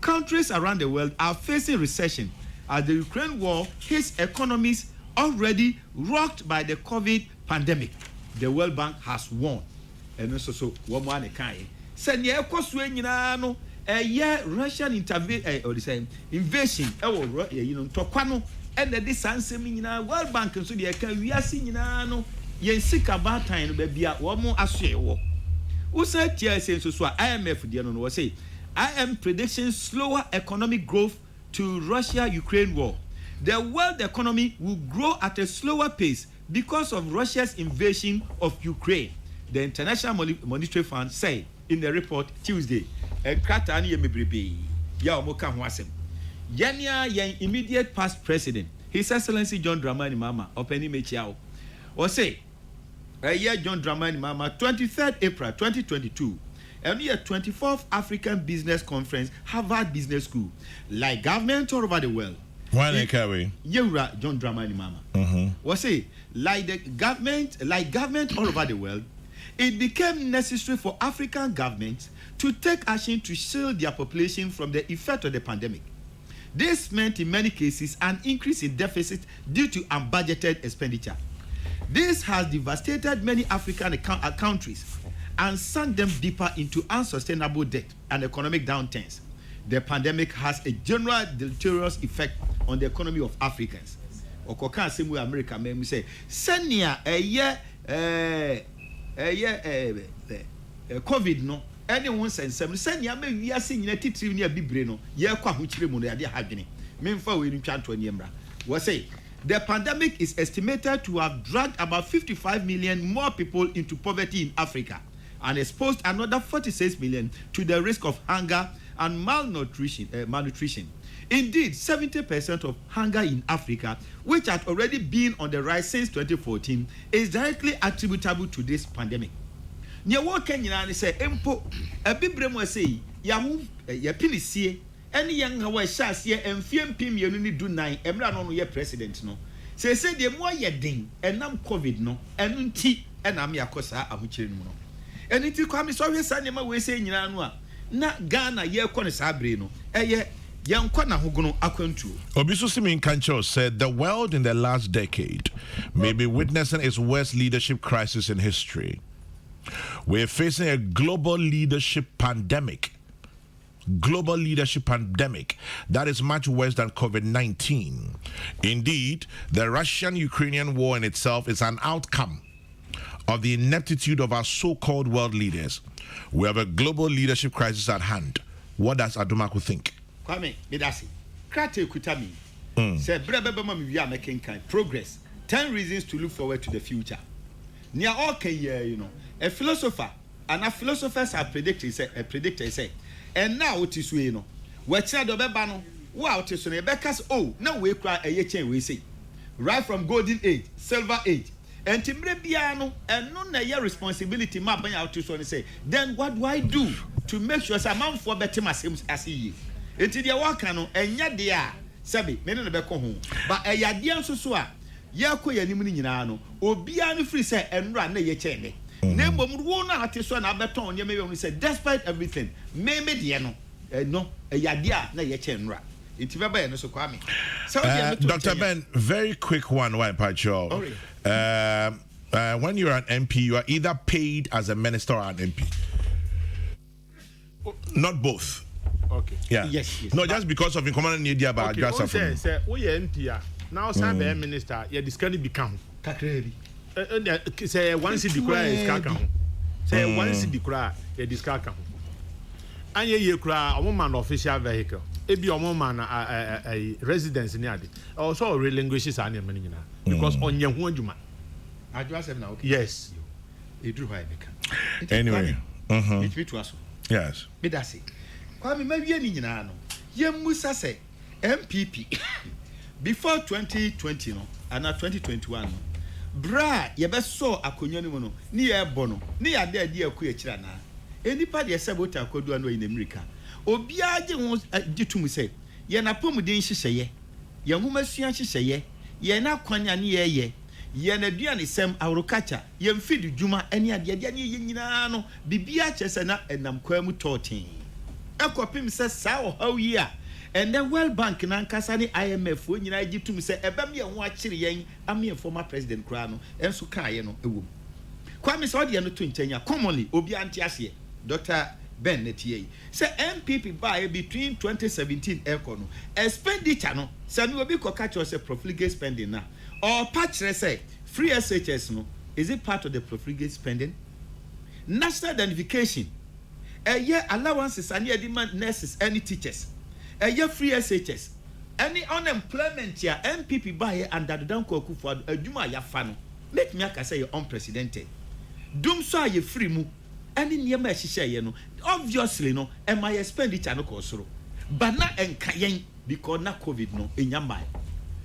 Countries around the world are facing recession as the Ukraine war hits economies already rocked by the COVID pandemic. The World Bank has warned. And also one more kai. Send ye ekoso nyina no Russian invasion tokwa no and the sansem nyina World Bank so de ka wiase nyina no yen sika batan no ba bia wo mo asoe wo usa tia senso so IMF de no no say IM prediction slower economic growth to Russia-Ukraine war. The world economy will grow at a slower pace because of Russia's invasion of Ukraine. The International Monetary Fund said in the report Tuesday. Krata ni yemebrebe ya omoka ho asem. Yania yen immediate past president, His Excellency John Dramani Mahama, Openi Mechiao, or say John Dramani Mahama, 23rd April 2022, and year 24th African Business Conference, Harvard Business School, like government all over the world. Why they carry? Yura John Dramani Mahama. Was say like government all over the world, it became necessary for African governments to take action to shield their population from the effect of the pandemic. This meant in many cases an increase in deficit due to unbudgeted expenditure. This has devastated many African countries and sunk them deeper into unsustainable debt and economic downturns. The pandemic has a general deleterious effect on the economy of Africans. Okoka same way America may say, Senia COVID no. Anyone send some Senia may we are seeing a titri near Bibreno, Yakwa Huchimo, the idea having Memphis in Chanto and Yemra. Was say the pandemic is estimated to have dragged about 55 million more people into poverty in Africa, and exposed another 46 million to the risk of hunger and malnutrition. Indeed, 70% of hunger in Africa, which had already been on the rise since 2014, is directly attributable to this pandemic. Nya wo Kenya ni say empo ebibrem wa say ya hu ya pinisie ene yan ha wa hyase emfie mpim yenu ni du nan emra no ye president no say de mo ye den enam covid no enu nti enam yakosa ahukyere no enu nti kwame so hwe sa nema we say nyina no a na Ghana ye kɔ ne sabre no eye Obisu Simin Kancho said the world in the last decade may be witnessing its worst leadership crisis in history. We're facing a global leadership pandemic. Global leadership pandemic that is much worse than COVID-19. Indeed, the Russian-Ukrainian war in itself is an outcome of the ineptitude of our so-called world leaders. We have a global leadership crisis at hand. What does Adumaku think? Kwame, medasi. Krate kutami. Say brebe mama we are making kind progress. 10 reasons to look forward to the future. Near all can a philosopher and a philosophers have predicted say and now it is we no. What do beba no? Wow, it is so bekas oh, now we cry a yechen we say. Right from golden age, silver age. And timbre biano and no na your responsibility map out to so say. Then what do I do to make sure some man for better myself as he? Enti dia waka no enya de a sebe me ne be ko ho ba eyade nso so a ya ko yanim ni nyina no obia no free say enura na ye chene na mbom wo na ate so na beton nye me we say despite everything me de no no eyade a na ye chene enura enti beba ye no so kwa me so Dr. Ben, very quick one why Pacho. When you're an MP you are either paid as a minister or an MP. Not both. Okay. Yeah. Yes. No, just because of command media, but just say we MP now say the minister, you discuss it become. Kakrebi. Say one city cry is kaka. Say one city cry, you discuss kaka. And you cry a woman official vehicle. It be a woman a residence in Yadi. Also relinquishes any money because on your one now. Yes. It drew high. Anyway. It be to us. Yes. Bedasi. Kwame mabie ni nyina no yemusa say MPP before 2020 no and 2021 no bra ye be so akonwa ni mu no ni ye bo no ni ya de ade akọ akira na enipa de sabota akodu no in America obi age ho gitum say ye na pomuden hyehyeye ye homa sua hyehyeye ye na kwanya ne ye ye na duane sem awrokacha ye mfidi dwuma ene ade ade ne ye nyina no bibia kyese na enam kwa mu totin ekopim se sa o how year and then World Bank na nkasa ni IMF o nyina gitum se ebam ye ho akire yen am former president kra no enso kaaye no ewom kwame se ode no to nkyanya commonly obi anti ase Dr. Ben Netie say MPP buy between 2017 econo expenditure no se me obi ko catch us profligate spending na or patch say free SHS no is it part of the profligate spending? National identification a year allowances and demand nurses any teachers a year free SHS any unemployment ya MPP buy under the Kokrokoo for adwuma ya fa no make me aka say unprecedented dum so aye free mu any niema ehihye ye no obviously no am my expenditure no ko soro but na enka yen because na covid no enyamba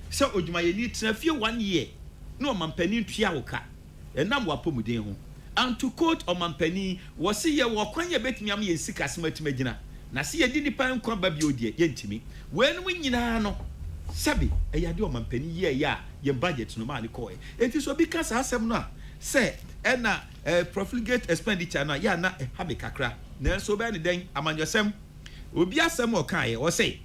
so odwuma ye ni trafie 1 year no mampani tua woka enam wapomuden ho. And to quote Omampeni, was see ye wakwan ye betimi am ye sika sematimagina. Na see ye di nipa nkwa ba bi odie ye ntimi. When we nyina no sabi e yade Omampeni ye ya ye budget no ma ne koe. Enti so bi kasa asem no a say e na profligate expenditure na ya na habe kakra. Na so be ne den amanyosem. Obi asem o kan ye o say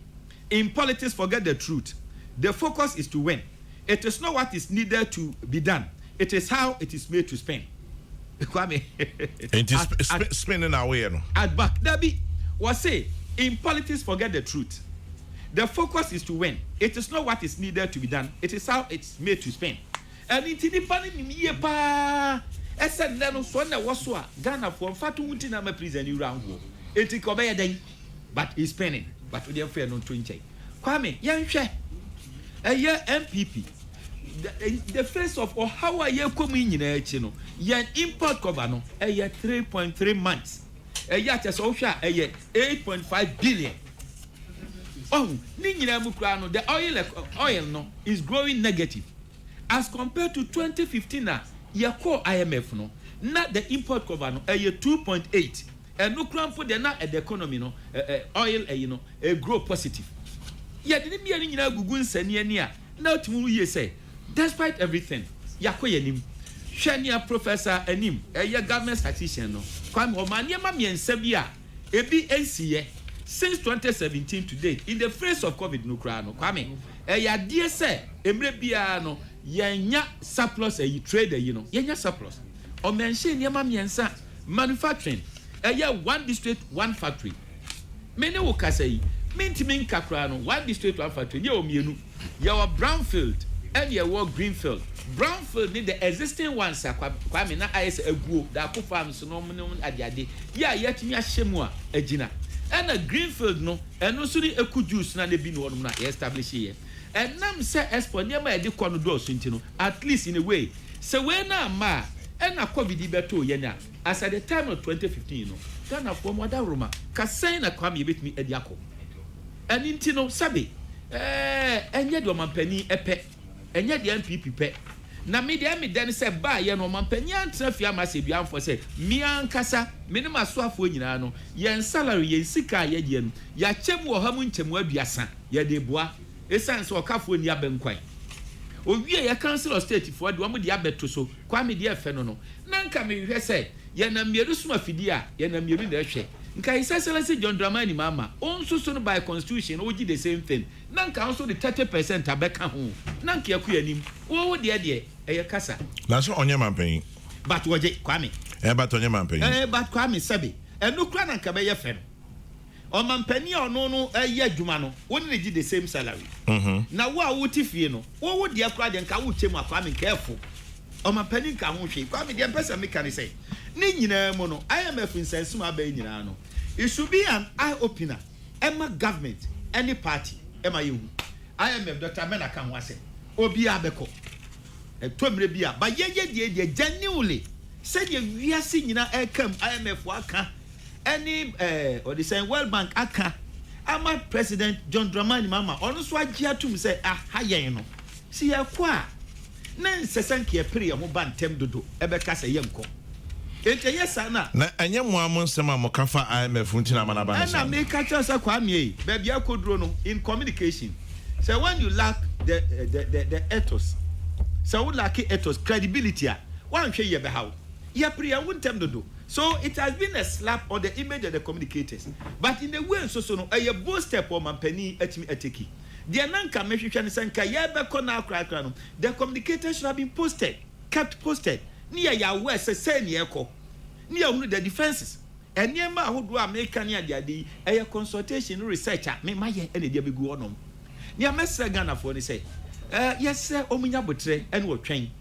in politics forget the truth. The focus is to win. It is not what is needed to be done. It is how it is made to spend. Kwame spinning away no at back Dabi was say in politics forget the truth. The focus is to win. It is not what is needed to be done. It is how it's made to spend. And in Tinipani ye pa esa nano so na woso a Ghana for fatu wuti na ma prison you round go enti ko be den but he's spending but we dey fair no to nche Kwame yan hwe eye MPP the face of or how are you coming in a chino? Yan import cover no, 3.3 months. A yacht as Osha, 8.5 billion. Oh, Nina Mukrano, the oil no is growing negative as compared to 2015. Your core IMF no, not the import cover no, 2.8. And no crown for the not at the economy no, oil a grow positive. Yet didn't be any Gugun Senia. Now to you say, despite everything, Yakoyanim, Shania Professor Anim, a government statistician no, Kwame Omanyama and Sabia, ABNCA. Since 2017 to date, in the face of COVID no crano, Kwame, ya dear say, Emrebiano, yanya surplus a trader, yanya surplus. Or mention Yamamiansa manufacturing, one district, one factory. Many will say, Mintimin Kakrano, one district, one factory, yo mienu, your brownfield, and your greenfield. Brownfield need the existing ones, Kwame, na ice a group that could farm so no at the day. Yet me a shemua, a gina. And a greenfield no, and also the eco juice na de binu on na establish here. And nam say expo near my de kono do suntino, at least in a way. So when na ma, and a COVID beto yenya, as at the time of 2015 no, Ghana for Mother Roma, Kasai na kwame with me ediako. And intino sabi, and yet woman penny epe, and yet the MPP pe. Na me then say ba ye no man penyan trafia mase bian for say me ankasa me ne masoafo nyina no yen salary yen sika ye de no ya chem wo ha mu nchem aduasa ye de boa esan so okafo ni abenkwan owie ya council of state for de wo de abeto so kwa me de efe no na nka me hwe say ye na mieru suma fidi a ye na mieru na ehwe nka Excellency John Dramani Mahama onso so no by constitution o gi the same thing na nka onso the 30% abeka ho na nka yaku yanim wo de kasa na so onye mampen but woje Kwame but onye mampen but Kwame sabi enu kra na nka be ye fe o mampani ono no adwuma no woni ne gi the same salary na wo a wo tifie no wo de akra de nka wo chemu Kwame careful o mampani nka ho hwe Kwame de pesa me kan say ni nyina mu no IMF insensum aba nyina no it should be an eye opener emma government any party emma yehu IMF Dr. Mena kan wa say obi abeko tomre bia ba ye de genuinely said ye wiase nyina ekam IMF aka any or the same World Bank aka ama President John Dramani Mahama ono so agia tum say ha yen no si ya kwa na nsesanke e pere ho ba ntem dodo ebeka say yemko ente yesa na anya mo amonsem amokafa IMF ntina manaba na me ka tell say kwa me ba bia koduro no in communication say when you lack the ethos. So would like ethos credibility. One share ye how. Ya priya won't them do. So it has been a slap on the image of the communicators. But in the way so no a bold step or man penny etimi eteki. The ananka mehwehwe sanka ya be kona akra no. The communicators should have been posted, kept posted. Near ya west say near ko. Near the defenses. And near ma who do American near the a consultation researcher me my any dia be go on. Near Mr. Ghana for they say. Yes, sir, Omunya Botre, and what train.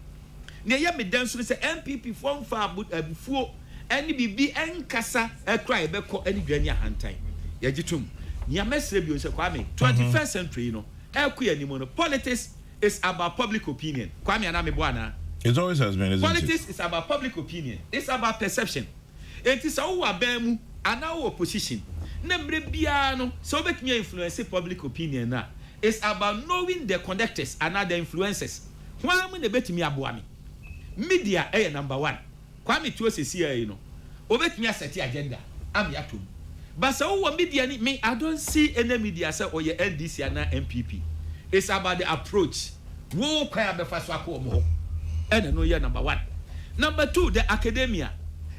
Near me dance with the MPP form far before any BB and Cassa, a cry, beko any grania hand time. Yajitum, Yames Rebu, Kwame, 21st century, you know, anymore. Politics is about public opinion. Kwame and Amibuana. It always has been, isn't politics is about public opinion. It's about perception. It is our bemu and our opposition. Nembre biano, so make me influence public opinion now. It's about knowing the conductors and other influencers. Why am I bet me abuami? Media number one. Kwame to us here, you know. Obet me a set agenda. I'm yatum. But so media me, I don't see any media say or your NDC and MPP. It's about the approach. Wo kwaya be first wako mo. And no year number one. Number two, the academia.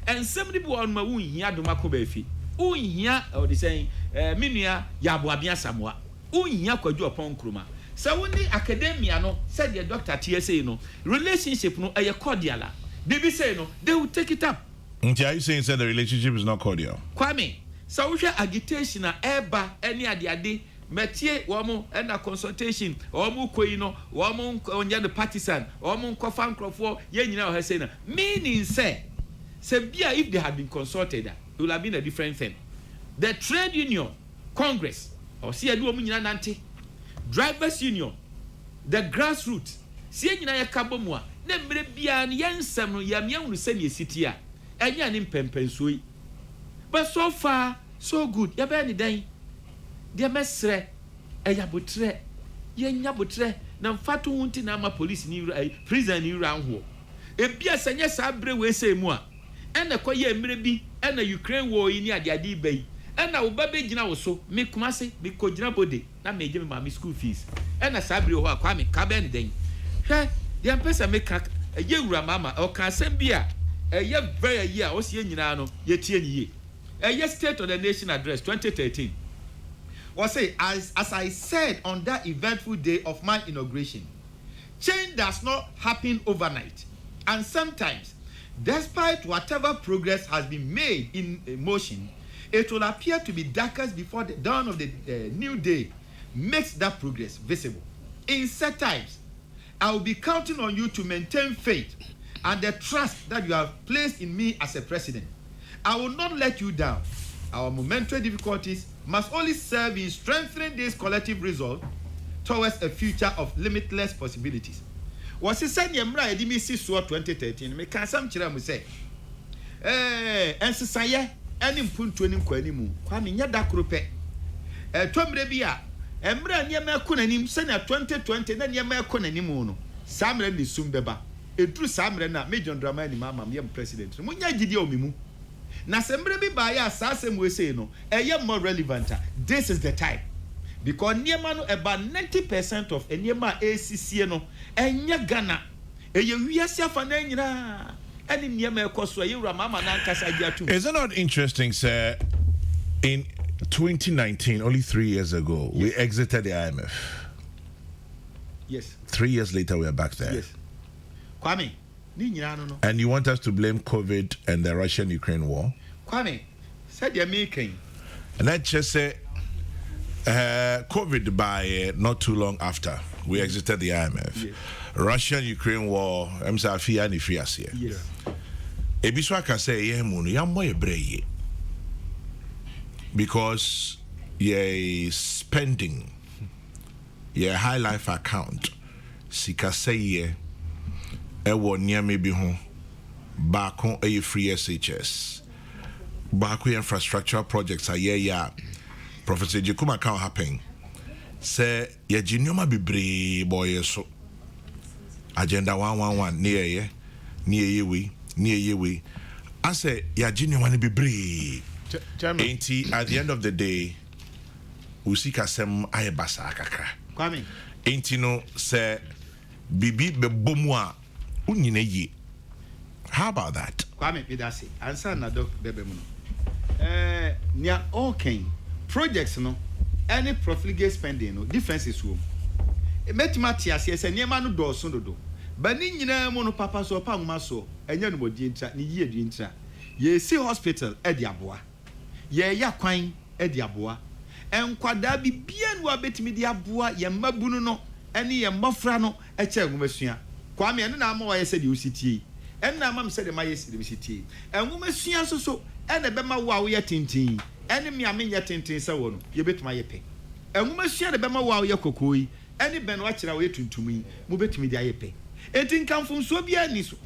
And somebody bo on ma unhia do makobefi. Unhia or the saying minua ya boabia samwa. Unya kwaju upon kruma. So when the academia no said the doctor TSA no relationship no a cordial. Baby say no, they will take it up. Are you saying that the relationship is not cordial? Kwame, so we agitation na eba any ade metie womo and a consultation womo koino womo onye the partisan womo kofa nkrofo ye nyina o say na meaning say bia if they had been consulted it would have been a different thing. The trade union congress or see adu omu nyina nante drivers union the grassroots sie nyina yɛ ka bɔ mu a na mmere bia no yɛnsɛm no yɛmea hunu sɛnea ɛsiti a ɛnyɛ ne mpɛmpɛnsuo yi but so far so good yɛbɛyɛ ne dɛn deɛ mɛsrɛ ɛyɛ abotrɛ yɛnya botrɛ na mfato ho nti na ama police ni prison ni wura ho ebia sɛnyɛ saa brɛ wei sɛ mu a ɛna kɔyɛ mmere bi ɛna Ukraine war yi ni adeade ba yi ɛna wo ba bɛgyina wo so me kumase me kɔgyina bode na me gye me ma me school fees ɛna saa brɛ hɔ a kwa me ka bɛ ne dɛn hwɛ deɛ mpɛ sɛ meka ɛyɛ wura mama ɔka asɛm bi a ɛyɛ very year a ɔsi nyinaa no yɛtie ne yie ɛyɛ State of the Nation Address 2013 was say as I said on that eventful day of my inauguration, change does not happen overnight, and sometimes despite whatever progress has been made in motion, it will appear to be darkest before the dawn of the new day makes that progress visible. In such times, I will be counting on you to maintain faith and the trust that you have placed in me as a president. I will not let you down. Our momentary difficulties must only serve in strengthening this collective resolve towards a future of limitless possibilities. Was it said Yamra Edimi Siswa 2013? Me can some children say, and Sisaya, any punto in Quanimu, Kwame Yadakrupe, Tom Rebia, and Bran Yama Kunanim, Senna 2020, then Yama Kunanimuno, Samren is Sumbeba, a true Samrena, Major Dramani Mamma, young president, Munya Gidio Mimu. Na sembre bi ba ya asasem we say no more relevant. This is the time because niema no about 90% of niema ACC no enya Ghana eye wiase afa na nyina ani niema ekoso ye wura mama na nkasa gi atum. Is it not interesting, sir? In 2019, only 3 years ago, yes, we exited the IMF. Yes. 3 years later, we are back there. Yes. Kwame. And you want us to blame COVID and the Russian-Ukraine war? Kwame, said you're making. And let's just say COVID by not too long after we exited the IMF. Yes. Russian-Ukraine war, I'm sorry, yes. Ebiswa can say, yeah, because ye spending, ye high life account, sika say ye. Ewo near maybe home back on a free SHS back with infrastructural projects a year Professor Jekuma can't happen say ye jinyoma bibre boy so agenda 111 near ye we I say ya jinyoma bibre ain't at the end of the day usika sem ayebasa kakra Kwame ain't no say bibi bebomwa. How about that? Kwame Pidasi, answer na doc bebemuno. Near all kind projects no, any profligate spending no differences wo. Mathematics yes niema no do so do. Ba ni nyina mu no papa so pa nwoma so, enya no modi ntra, ni yie di ntra. Ye see hospital e di aboa. Ye ya kwan e di aboa. Enkwada bi bia no abetimi di aboa ye mabunu no, ene ye mmofra no e che nwomasua. Kwame ene na ama wa yese de ositie ene na ama mse de ma yese de ositie enwoma sua so ene be ma wa wo ye tintin ene me ame ye tintin se wo no ye betuma ye pe enwoma sua de be ma wa wo ye kokoo yi ene be no akira wo ye tuntum yi mo betumi de aye pe enti nkamfo nso bia ni so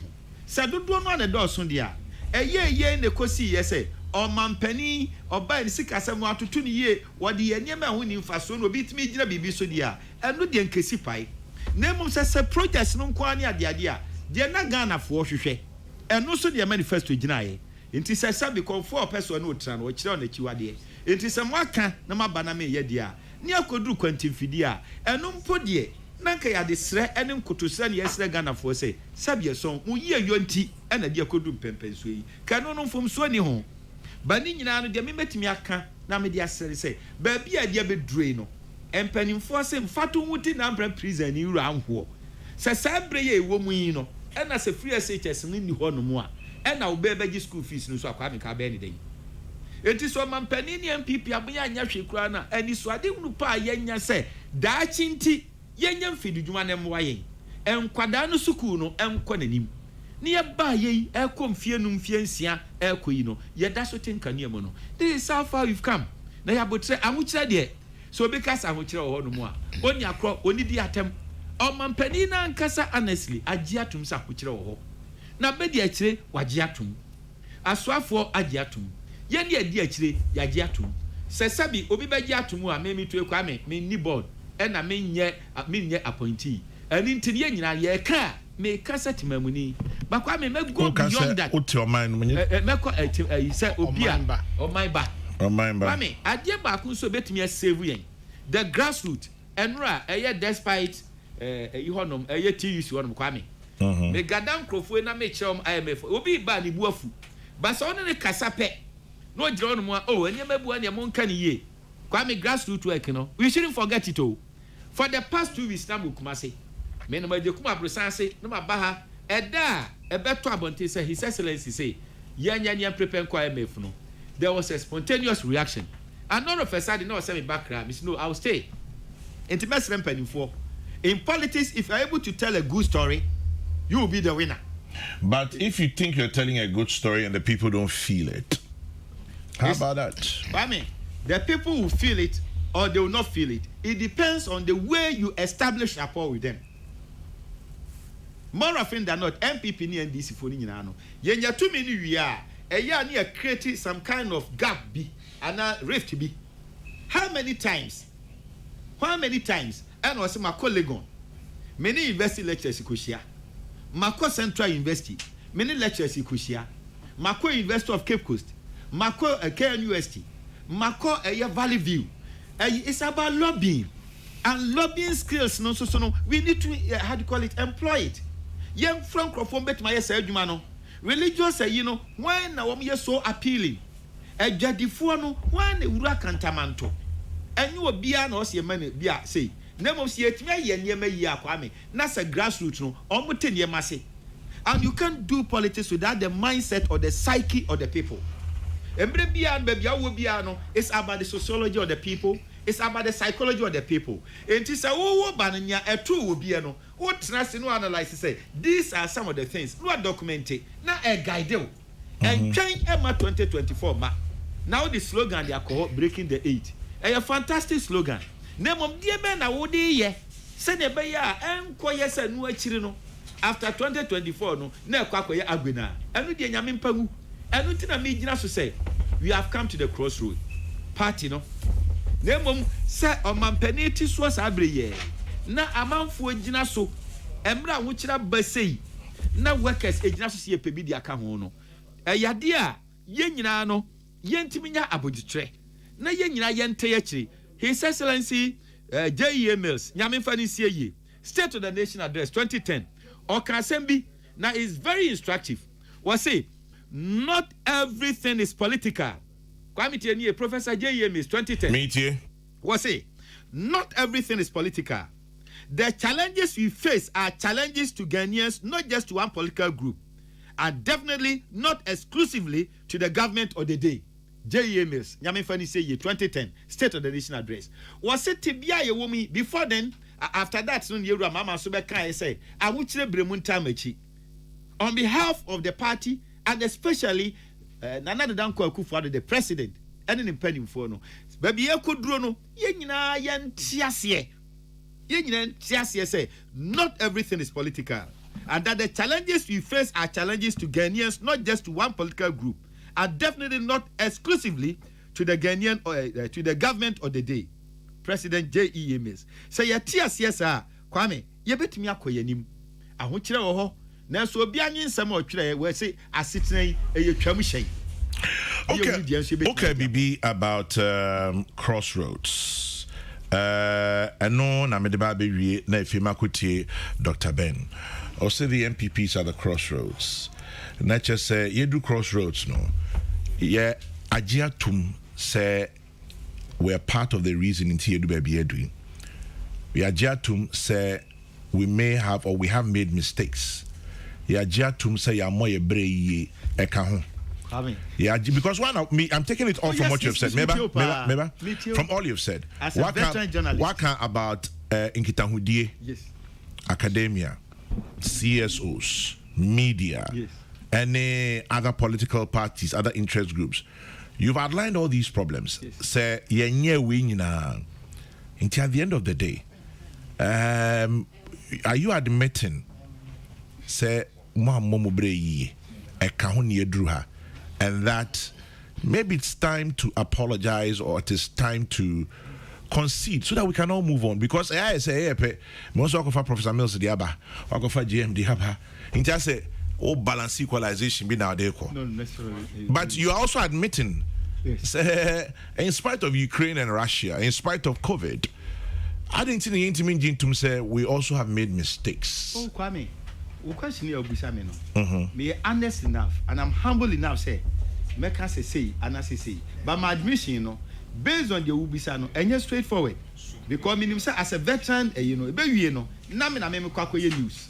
se dodo no na do so de a eye ne kosi ye se omampani oba ni sika se mo atoto ni ye wo de ye niam ho ni mfaso no bitumi gina bibi so de a eno de nkesi pai Name says projects no kwani ade a de na Ghana fo hwehwe eno so de manifesto ginae enti say sabi confor person no tra no kire na kiwade enti say mwaka na maba na me ye de a ne akoduru kwantimfidi a eno mpo de na nka ya de sre ene nkotosre na yesre Ghana fo say sabi so mu ye yonti na de akoduru pempenso yi ka no no mfom so ni ho ba ni nyina no de me metimi aka na me de asre say ba bia de abedure no empanimfo se mfato wuti na mbra prison ni wura anho se sabre ye ewo mu yi no ena se free SHS ni ho no mu a ena wo bebe school fees no so akwa me ka be ni den enti so mampani ni MPP aboya anya hwekura na ani so ade hunu pa yenya se da chinti yenya mfidudwuma ne mwa yen enkwada no sukuu no enko nanim ni ye ba ye ekomfie no mfie nsia ekoyi no ye da so tinkane mu no this is how far we've come na ya botre ahukyere de so because ahukyere ho no mu a oni akro oni di atem ɔmampanin na ankasa honestly agye atum sɛ akokyerɛ wɔ hɔ na bɛdi akyire wagye atum asoafoɔ agye atum yɛne adi akyire yagye atum sɛ sɛbi obi bɛgye atum a memi to ekwa me ni board ɛna menyɛ appointee ɛni nti yɛ nyinaa yɛka me kasa timamuni bakwa me go beyond that uti oman meko sɛ obi a ɔman ba mami adeɛ baako nso betumi asave yɛn the grassroots ɛnura ɛyɛ despite ɛyi hɔnom ɛyɛ TUC hɔnom kwame me gadam krofo na me kyerɛm IMF obi ba ne bu afu basa ɔne ne kasa pɛ no gyerɛ hɔnom a ɛnyɛma bu ne mo nka ne yie kwame grassroots work no we shouldn't forget it all for the past 2 weeks na mo kumase me no maje kuma abrosanse no mabaha ɛda ɛbɛto abonte sɛ his excellency say yɛnyɛ prepare kwa IMF no there was a spontaneous reaction and none of a sudden no say me background me no I will stay intimacy mpanimfoɔ in politics if you are able to tell a good story you will be the winner but if you think you're telling a good story and the people don't feel it how about that I mean the people will feel it or they will not feel it it depends on the way you establish rapport with them more often than not MPP ni NDC for ni nyina no yenya too many wi a eya na create some kind of gap bi and a rift bi how many times and was my colleague many university lectures ikoshia mako central university many lectures ikoshia mako university of Cape Coast mako KNUST mako Valley View it's about lobbying and lobbying skills no so no we need to how do you call it employ it young from crofom bet my say adwuma no religious say when na wom so appealing adwadifo no when ewura kantamanto enyo obia na o se man bia say na mom se etimi aye niema yi akwame na sa grassroots no omote niema se and you can't do politics without the mindset or the psyche of the people embre bia no bia wo bia no it's about the sociology of the people it's about the psychology of the people enti say wo bananya eto wo bia no wo tena se no analyze say these are some of the things no document it na e guide you and train Emma 2024 ma now the slogan they are called breaking the eight a fantastic slogan name of dear ben na wo dey ye say ne be ya enkoye say no akiri no after 2024 no na ekwakoye agbena enu de nyame mpagu enu ti na me gina so say we have come to the crossroad party no name say omampani ti so sa abreye na amanfo gina so emra wo kira basei na workers egina so se epebi dia ka ho no eyade a ye nyina no ye ntimi nya abodjitre na ye nyina ye nte ye kiri his excellency JE Mills nyame fa ni sie ye state of the nation address 2010 or can assembly now is very instructive was say not everything is political kwame tieni professor JE Mills 2010 meetie was say not everything is political. The challenges we face are challenges to Ghanaians, not just to one political group, and definitely not exclusively to the government of the day. J.E. Mills, Nyamefani say 2010 State of the Nation Address. Was it Tibia Yewomi before then? After that, soon Yura Mama Subeka say, I would say Bremun Tamechi. On behalf of the party and especially Nana Danko Akufo-Addo, the president, and an impending for no. Baby, you could draw no, Yenina Yan Tiasie. Say not everything is political, and that the challenges we face are challenges to Ghanaians, not just to one political group, and definitely not exclusively to the Ghanaian or to the government of the day. President J.E. Mills say ya TSSR Kwame ye betumi akoyanim ahokyere wo ho na so obi anyi nsem otwere we say asetena ye twam hyen. Okay, BB, about Crossroads. No, na medeba be na ifima kuti Dr. Ben. Or say the MPPs are the crossroads. Not just say you do crossroads, no. Yeah, ajiatum say we're part of the reason in here do be doing. We ajiatum say we may have or we have made mistakes. Yeah, ajiatum say ya moye breye ekaho. Yeah, because I'm taking it on from what you've said. Maybe from all you've said. As a veteran journalist. What about Nkitahudie? Yes. Academia, CSOs, media, yes, any other political parties, other interest groups? You've outlined all these problems. Say, at the end of the day, are you admitting say momo breyi e ka ho ne eduru ha, and that maybe it's time to apologize, or it is time to concede so that we can all move on? Because I say most of Professor Mills diaba, okofa GM diaba, inti say balance equalization be now there. No necessarily. But you are also admitting, yes, say, in spite of Ukraine and Russia, in spite of COVID, I didn't think the intimate to say we also have made mistakes. Oh, Kwame, question you no. Me honest enough, and I'm humble enough say, me can say, and I say, but my admission, based on the ubisa no, and straightforward, because me say as a veteran, na me na me kwakoye news.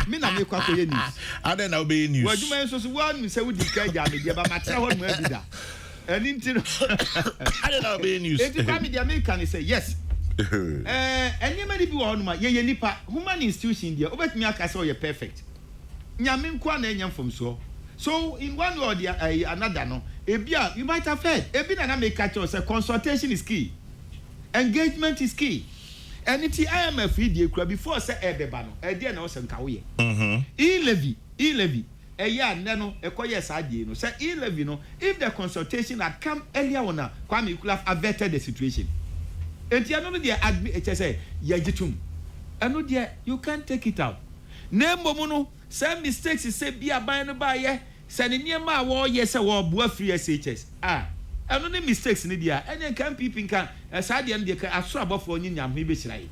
Me na me kwakoye news. I don't know be news. Well, you may so one say we declare jam media, but matter one more be that. And into I don't know be news. If you come the American say yes. And you may be one ma ye nipa human institution there. Obet me aka say you perfect. Nyame nkwa na enyam from so. So in one way or the another no, ebia you might have heard. Ebi na make catch us say consultation is key. Engagement is key. And it's IMF idea before say ebeba no. E dey na o se nka wo ye. E-levy. Yeah, no, a quiet side, no. Say E-levy, no. If the consultation had come earlier on, Kwame could have averted the situation. And you know, dear, admit, say, Yajitum. And no, dear, you can't take it out. Name Momono, some mistakes is say, be a by and by, yeah. Sending near my war, yes, a war, boy, free SHS. And only mistakes in India, and then can people can, as I did, they are so above for Niam, maybe say.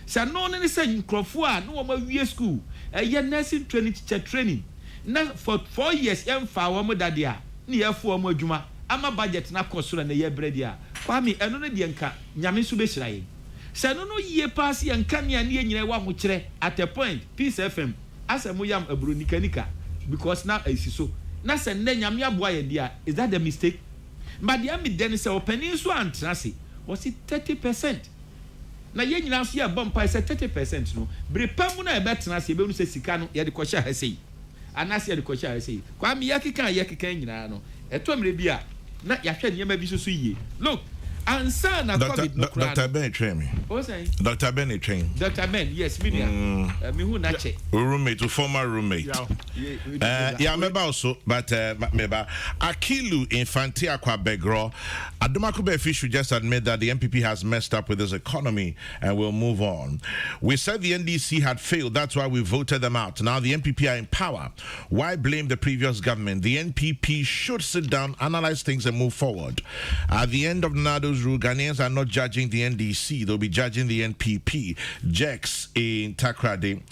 So, no, any saying, Crofua, no more year school, a year nursing training. Na for 4 years emfa wo mo dadea ne yefo mo adwuma ama budget na kosoro na ye brede a Kwame eno ne de nka nyame so be hiraye se no no yie pass ye nka ne ane nyina wa ho kire at a point Peace FM asemo yam aburo nika because na asiso na se ne nyame aboa ye dia. Is that the mistake? But the am den se opening so antrase was it 30%. Na ye nyina so ye bompa se 30% no bre pamu na e betena se be nu se sika no ye de kwhya ha sei. Anasi the question I say, Kwame yakika nyina no. Eto mre bia na yahwe nyema bi so ye. Look, ansa na COVID no kra. Dr. Ben train me. O say? Dr. Ben train. Dr. Ben, yes, me hu na che. Roommate, former roommate. Yeah, meba also, but meba Akilu Infante Akwa Begro. Adomako should just admit that the MPP has messed up with his economy and will move on. We said the NDC had failed, that's why we voted them out. Now the MPP are in power. Why blame the previous government? The NPP should sit down, analyze things and move forward. At the end of Nado's rule, Ghanaians are not judging the NDC, they'll be judging the NPP. Jex in Takrade.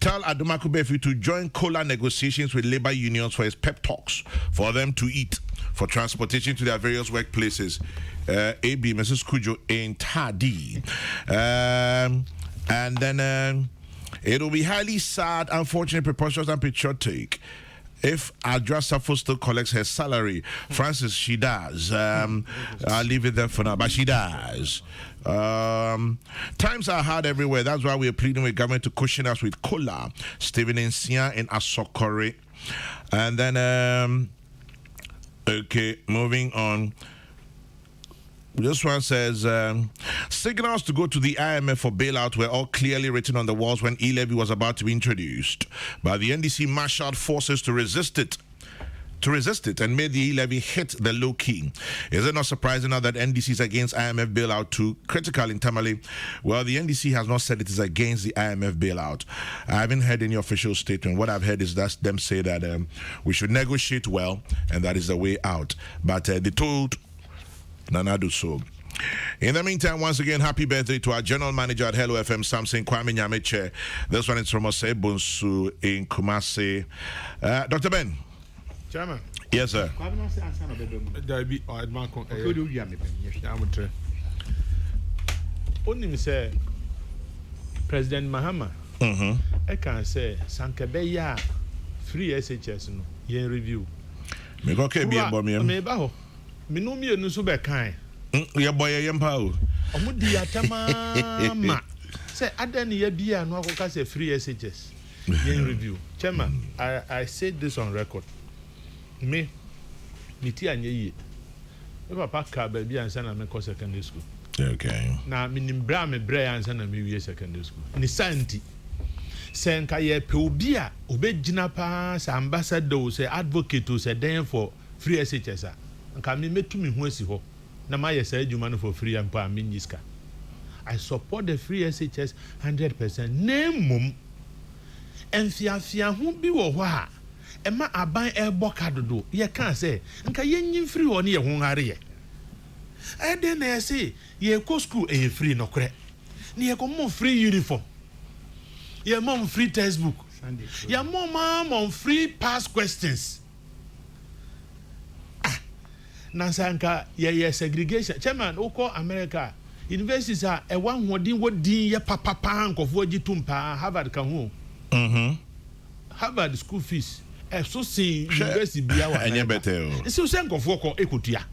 Tell Adomako Befi to join COLA negotiations with labor unions for his pep talks for them to eat, for transportation to their various workplaces. AB, Mrs. Kujo in Tadi. And then it'll be highly sad, unfortunate, preposterous, and patriotic if Adra Safo still collects her salary. Francis, she does. I'll leave it there for now, but she does. Times are hard everywhere. That's why we are pleading with government to cushion us with COLA. Stephen Nsia in Asokore. And then, okay, moving on. This one says, signals to go to the IMF for bailout were all clearly written on the walls when e-levy was about to be introduced. But the NDC marshaled forces to resist it and made the e-levy hit the low key. Is it not surprising now that NDC is against IMF bailout too? Critical in Tamale. Well, the NDC has not said it is against the IMF bailout. I haven't heard any official statement. What I've heard is that them say that we should negotiate well and that is the way out. But they told Nana do so. In the meantime, once again, happy birthday to our general manager at Hello FM, Samson Kwame Nyameche. This one is from Osei Bonsu in Kumasi. Dr. Ben. Chairman. Yes, sir. Only say President Mahama. I can say Sankabeya free SHS no yen review. Me go ke bi ebo me. Me ba ho. Me no me enu so be kan. Ye boy ye mpa o. Omo di atama ma. Say adan ye bia no akoka say free SHS. Yen review. Chairman, I said this on record. Me ti anye yi. papa ka ba bi ansa na me ko secondary school. Okay. Na minim bra me bra ansa na me wie secondary school. Ni santi. Senka ye pe obi a obegyina pa sa ambassador say advocate say den for free SHS a. Nka me metumi ho asi ho. Na ma ye say adwuma no for free and pa me nyiska. I support the free SHS 100%. Nemum. Enfia ho bi wo ho a ema aban ebo kadodo ye kan say nka yenyin free ho ne ye ho hare ye. Den na say ye ko school e free no kre. Ne ye ko mo free uniform. Ye mom free textbook. Ye mom on free past questions. Nansanka ye segregation. Chairman oko America universities are e wan hodin wodi ye papa nkofo gitumpa Harvard kan ho. Harvard school fees e so say university bia wa enye better. So say nkofo ko ekotua.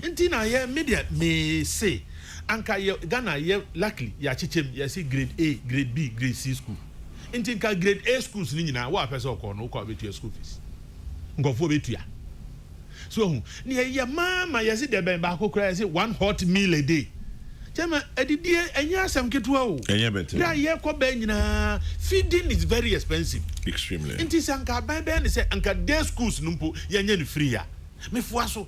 Nti na ye media me say anka ye Ghana ye luckily ya chichem ye say grade A, grade B, grade C school. Nti nka grade A schools ni nyina wa pese ko no ko betua school fees. Nkofo betua. So ni ye mama ye say de ben ba kokora say 1 hot meal a day. Chema edidie enya asem ketua o. Enye better. Ya ye ko ba nyina feeding is very expensive. Extremely. Nti sanka ban ben say anka day schools numpo ye nya ni free ya. Me fua so.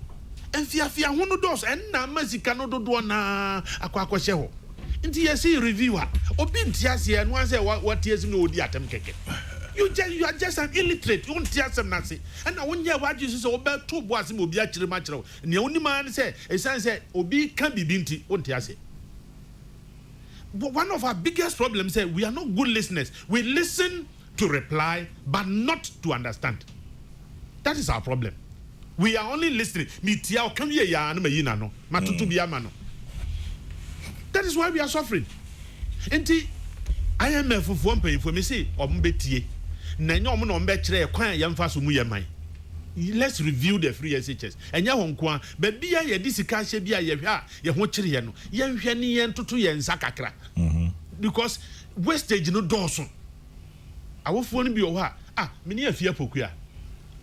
Enfia ho no dos en na masika no dodo na akwakɔhye ho. Nti ye see reviewer obi ntiase no an say what years no odi atem keke. You are just an illiterate. You won't hear some nasi. And now when you are watching, so about 2 boys will be actually much. And the only man say, a son said, Obi can be binti, won't hear say. But one of our biggest problems is we are not good listeners. We listen to reply, but not to understand. That is our problem. We are only listening. That is why we are suffering. Enti IMF for one pay for me say ombetie. Let's review the free SHS. Enya honkwa baby ya ye disika hye bia ye hwa ye ho kire ye no ye hwe ne ye ntoto ye nsakakra. Because wastage no dawson. Awofo no bi o ha meni afia pokua.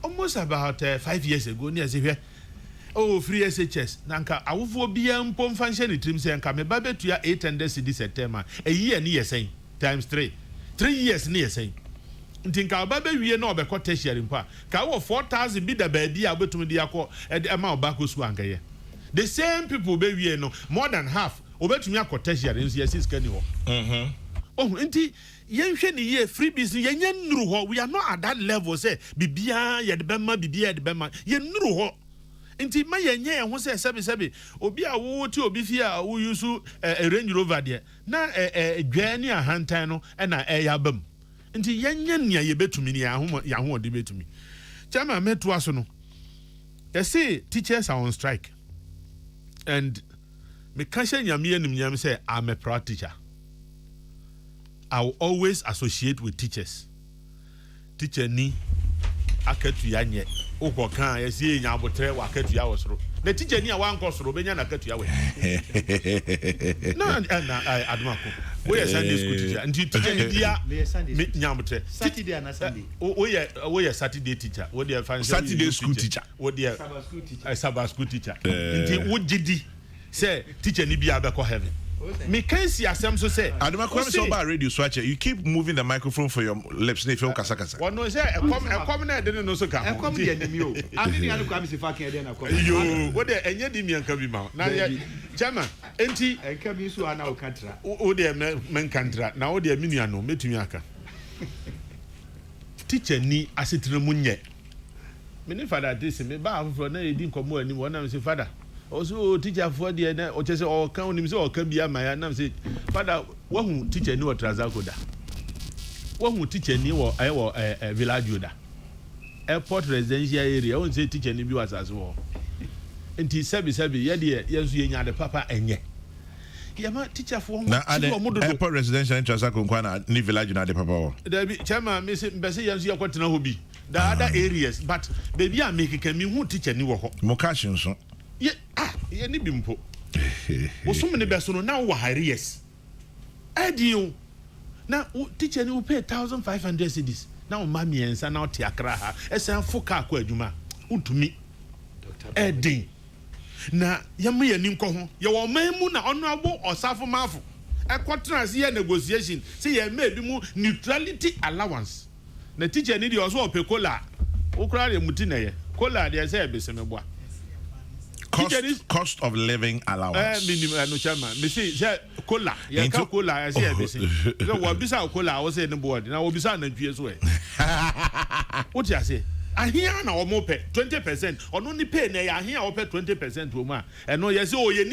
Almost about 5 years ago near say oh free SHS nanka awofo bia mpom fanhye ne trim say nka me ba betua 800 cedi September a year ni yesen times 3 years ni yesen. Ntinka ba be wie na obekọ tertiary mpa ka wo 4000 bi da ba di a obetumi di akọ ema obako su ankaye. The same people be wie no more than half obetumi akọ tertiary nso yes can ho. Oh nti yenhwe ni ye free business yenya nuru ho. We are not at that level say bibia ye de bema bibia de bema ye nuru ho. Nti ma yenye ho say sebi obi a wo ti obi fi a wo yusu Range Rover de na dwa ni ahantan no na yabam. Nti yenye nia ye betumi ni ya ho de betumi. Chama meto aso no. They say teachers are on strike. And me kasha nyame anim say I'm a proud teacher. I will always associate with teachers. Teacher ni aketu ya nye. Oko kan ye sie nya abotre wa aketu ya wosoro. The teacher ni a wan kosoro benya na aketu ya we. Na adumako. We are Sunday school teacher. And teacher ni dia nya abotre. Saturday and Sunday. We are Saturday teacher. We are Saturday school teacher. We are Sabbath school teacher. Nti wo gidi say teacher ni bia be ko heaven. Me can see asem so say Aduma so about radio swatcher. You keep moving the microphone for your lips. If you kasa kasa. One no say come na dey no so ka. Come dey ni mi o. Abi ni anu kwa mi se fa kan dey na come. Yo, what dey enye di mi anka bi ma. Na chairman, enti enka bi so ana o kantra. O dey men kantra. Na o dey mi nua no metumi aka. Teacher ni asetire munye. Me ni father dey say me ba afro na edi nkomo ani wona me say father. Also teacher for the na o chese o kan onim say o kan bia ma ya na say father wo hu teacher ni wo Transacoda wo hu teacher ni wo village oda airport residential area won say teacher ni bi was as wo enti sebi ye de yensu ye nya de papa enye ye ma teacher for na airport residential in Transacoda kwa na ni village na de papa wo there be chairman me say mbese yensu ye kwatena ho bi the other areas but baby a make kan mi hu teacher ni wo ho mo ka shinso ye ni bimpo osum ne beso no na wo hires adio na teacher ni wo pay 1500 cedis na wo mami ensa na o te akra ha esan foka akọ adwuma untumi edin na yɛma yɛni nkɔ ho yɛwɔ ɔman mu na ɔnoabo ɔsafo maafo ɛkɔtena se yɛ negotiation sɛ yɛma bi mu neutrality allowance na teacher ni deɛ ɔso ɔpɛ kola wokora deɛ muti na yɛ kola deɛ sɛ ɛbɛsɛme boa cost of living allowance no chairman me say kola ya ka kola ya say ɛbɛsɛ so wo bisa kola wo say ne board na wo bisa na ntwie so ɛ what you say ahia na wo mo pɛ 20% ɔno ni pay na ya ahia wo pɛ 20% wo mu a ɛno yɛ say o ye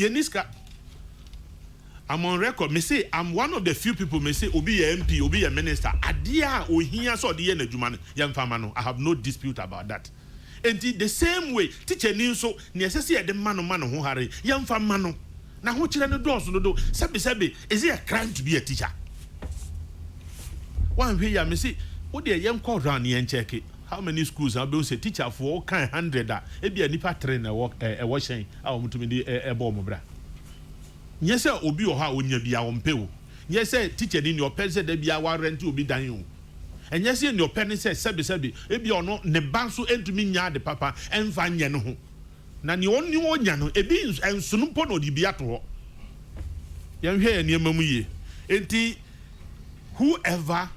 niska I'm on record me say I'm one of the few people me say obi ye MP obi ye minister adia ohia so de ye na dwuma no ye mfama no I have no dispute about that. And the same way teacher ni so ne esese ye de mano ho hare ye mfama no na ho kire no dɔɔso no do sɛbe is it a crime to be a teacher? One way ya me say wo de ye nkɔ round ye check how many schools have been say teacher for all kind 100 e bia nipa train na work e wo hyen a wo mutumi de e bɔ mo bra. Yes, obi or how onya bia ompe. Yes, teacher in your pen said there be our rent obi dan you. And yes, in your pen says sebi ebi ono ne banso entumi nya de papa emfa nya no ho. Na ne oni onya no ebi ensunu mpo no di bia to ho. Yan hwe eniema mu ye. Enti whoever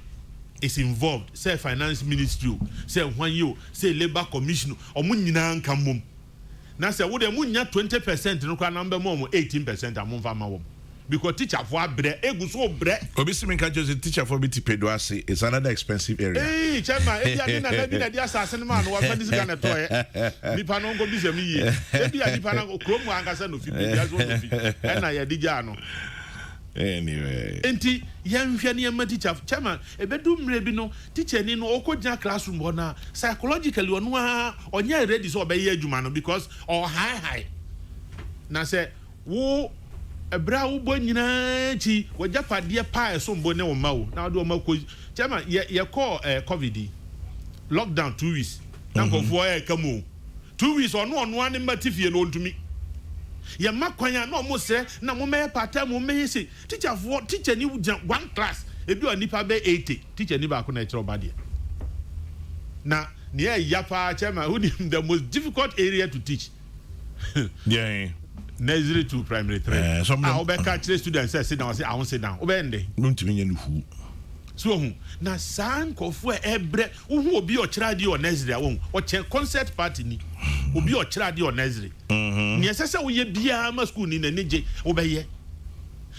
is involved, say finance ministry, say hwan yo, say labor commission, omo nyina nka mom. Na say wo de munya 20% no kwa number mo 18% amomfa ma wo because teacher for abre egu so bre obi simi ka just teacher for biti pedo ase is another expensive area eh chama e bia na dia asase no ma no wa fa dis ga na toye nipa no ngo bizam yi e bia nipa na krom ankasa no fi bia so no fi e na ye digya no anyway enti yanhwe ne ma teacher chama e bedu mre bi no teacher ni no okogya classroom ho na psychologically ono a onya ready so obey adwuma no because or high na say wo ebra wo bo nyina chi wajapade pa so mbo ne wo ma wo na do ma ko chama ye call covid lockdown 2 weeks na ko fo e kamu 2 weeks ono ani matifie no ntumi ya makwanya na omo sere na mo me part-time mo me say teacher ni one class ebi oni pa be 80 teacher ni ba ko na e kire obade na near yapa chairman who the most difficult area to teach yeah nursery to primary 3 I will catch the students say sit down say I won't sit down obende don't mean you so na san kofu ebre wo obi o kira di o nursery awon o che concert party ni obi o kira di o nursery ni esese wo ye bia ma school ni na neje obeye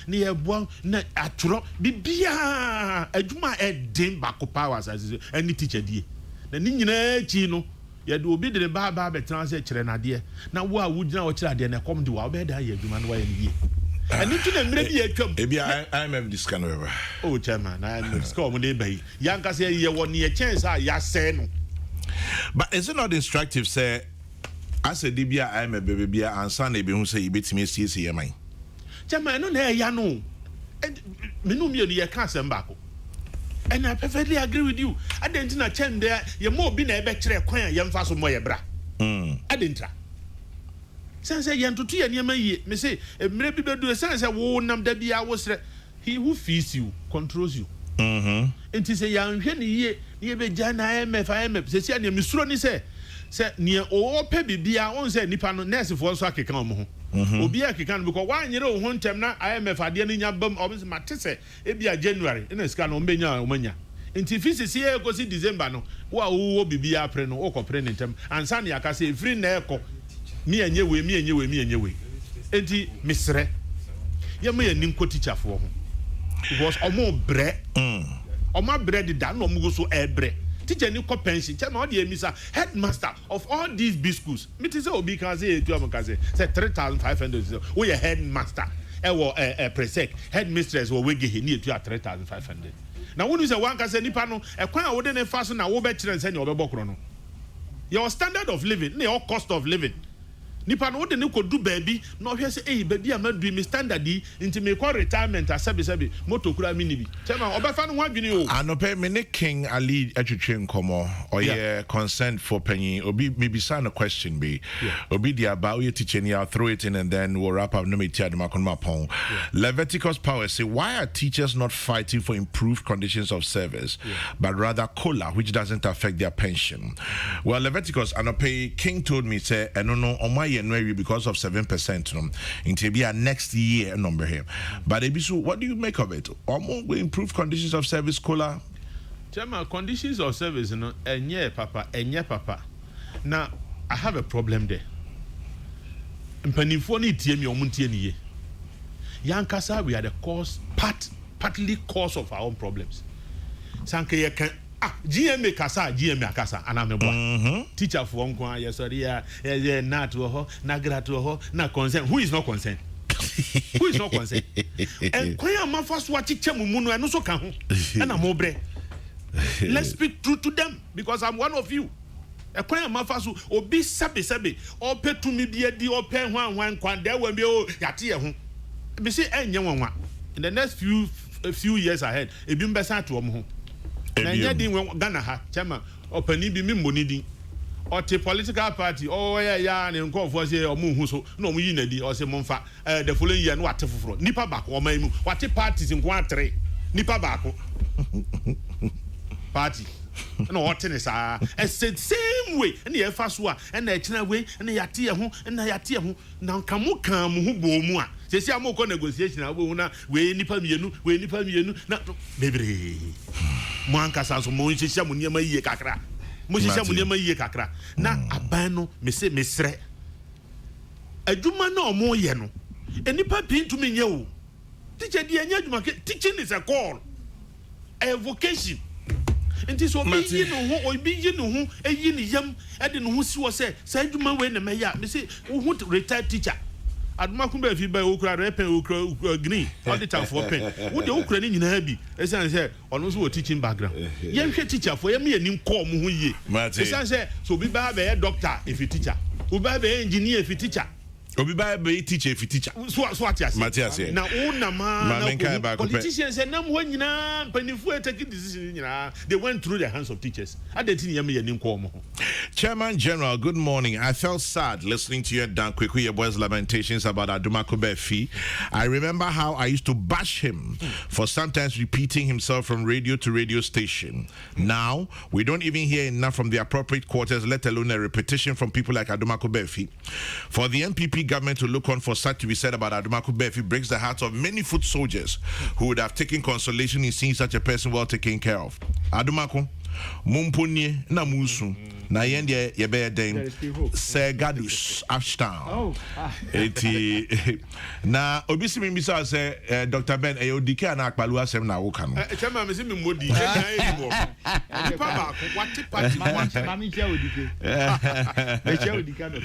ni e bo na atro bibia adwuma edin bako powers as any teacher die na ni nyina chi no ye de obi de ba betra se kire na de na wo a wo gyina wo kira de na kom de wa obeda ye adwuma no wa ye ni and into the maybe I'm have this kind of oh chairman I'm score mo dey bay yanka say ye won ye chance ya say no but is it not instructive say as a dibia I'm a baby bia ansa na be hu say ibetimi siesie ye man chairman no na ya no me no me ye ka asem bako and I perfectly agree with you I didn't na chen there ye mo bi na e be kire kwan ye mfa so mo ye bra I didn't sense yentutu ye niam yi me say emre bi bedu sense wo nam da bia wo sre he who feeds you controls you enti say yanhwe ne ye be jana IMF say say ne misuro ni say ne o pe bibia on say nipa no nurse fo so akeka mo ho obi akeka no because wan nyere o ho ntem na IMF ade ne nya bam o be mate say e bia January na sika no mbenya o manya enti fisi ye go si December no wo bibia apre no o ko pre ne ntem ansa ne aka say free na ekọ me enyewe enti misre ye me yanim ko teacher fo ho because omo bre omo bre de da no mo so ebre teacher ni ko pension che ma o de emisa headmaster of all these big schools me say obi kan say etu am kan say 3500 wo ye headmaster e wo presec headmistress wo wege he ni etu 3500 na wonu say wan kan say nipa no e kwan a wo de ne fa so na wo be kire say ne obebokro no your standard of living ne your cost of living nipa no de ne ko du baabi na ohwe se baabi a madu mi standard di nti me call retirement asabi moto kura mi ni bi chairman obefa no ho adwene o anope me ne King Ali atwetwe nkomo oye consent for penny obi maybe sign a question be obi dia about your teacher ni I'll throw it in and then we'll wrap up no me tia de makonma pon Leviticus power say why are teachers not fighting for improved conditions of service but rather COLA which doesn't affect their pension? Well, Leviticus anope King told me say no on my because of 7% into be a next year number here. But Ebisu, what do you make of it? We improve conditions of service, COLA? Chairman, conditions of service, enye papa. Now, I have a problem there. Mpanimfo ni tie mi omuntie ni ye. Yankasa, we are the partly cause of our own problems. Sanke ye can GMA kasa anamebo teacher for nko ya sorry ya na to ho na gra to ho na consent who is not concerned and kwaya mafa so achiche mumu no eno so ka ho na mo bre let's speak true to them because I'm one of you kwaya mafa so obi sabe o petumi bia di o pe hwan kwan da wa mi o yate ye ho be say enye wanwa in the next few years ahead ebi mbesa to omo ho na yedi Ghana ha chairman opani bi mi mboni din o te political party ya ne nkofo se omo hu so na omo yi na di o se monfa the following year no wate foforo nipa baako o man mu wate parties nko atre nipa baako party na o te ne sa same way na ye fa so a na e kina we na yate ye ho na nkamu kan mu hu bo mu a sesi amoko negotiation abo na we nipa mienu na bebre mo ankasa so mo hihia mo niam yiye kakra na aban no me se mesre adwuma na omo ye no enipa pintu me nye o teacher di anya adwuma teaching is a call a vocation enti so be yi no ho obi yi no ho eyi ni yam e de no ho si wo se sa adwuma we na me ya me se wo ho retired teacher aduma kumba fi ba okura repen okura green auditor for pen wo de okura ni nyina bi esan say ono so teaching background ye hwe teacher for ye me anim call mu ho yie esan say so bi ba be doctor if you teacher obi ba be engineer if you teacher obi ba be teacher if you teacher so Matias na una ma politicians and nam ho nyina panifu take decision nyina they went through the hands of teachers adentin ye me anim call mu ho. Chairman General, good morning. I felt sad listening to your Dan Kweku, your boy's lamentations about Adumaku Befi. I remember how I used to bash him for sometimes repeating himself from radio to radio station. Now, we don't even hear enough from the appropriate quarters, let alone a repetition from people like Adumaku Befi. For the MPP government to look on for such to be said about Adumaku Befi breaks the hearts of many foot soldiers who would have taken consolation in seeing such a person well taken care of. Adumaku, Mumpunye na musu na yende yebe den Segadus Ashtown. Eti na obisi mi bisa se Dr. Ben Eyodike na akpalu asem na wo kan. Chama me se me modi na ebo. Nipa ba ko wate party mami chia odike. Me chia odika do.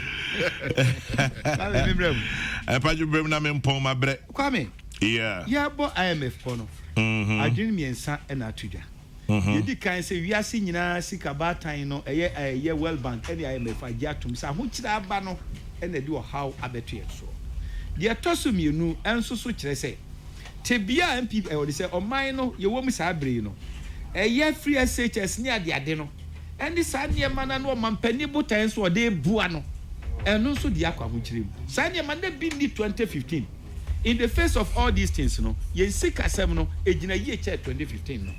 Na me brem. Pa ju brem na me mpon ma bre. Kwame. Yeah. Ya bo IMF kono. Adwin miensa na atudwa. Yedi kan se wiase nyina sika batan no eye World Bank ene IMF agiatum sa ho kira aba no ene di how abeto yeso de toso mienu enso so kire se tebia MP e wodi se oman no ye wo mu sa abre no eye free SHS ni ade no ene sa ne mana no mampani botan so de bua no eno so di akwa ho kire mu sa ne mana bi ni 2015 in the face of all these things no ye sika sem no ejina ye che 2015 no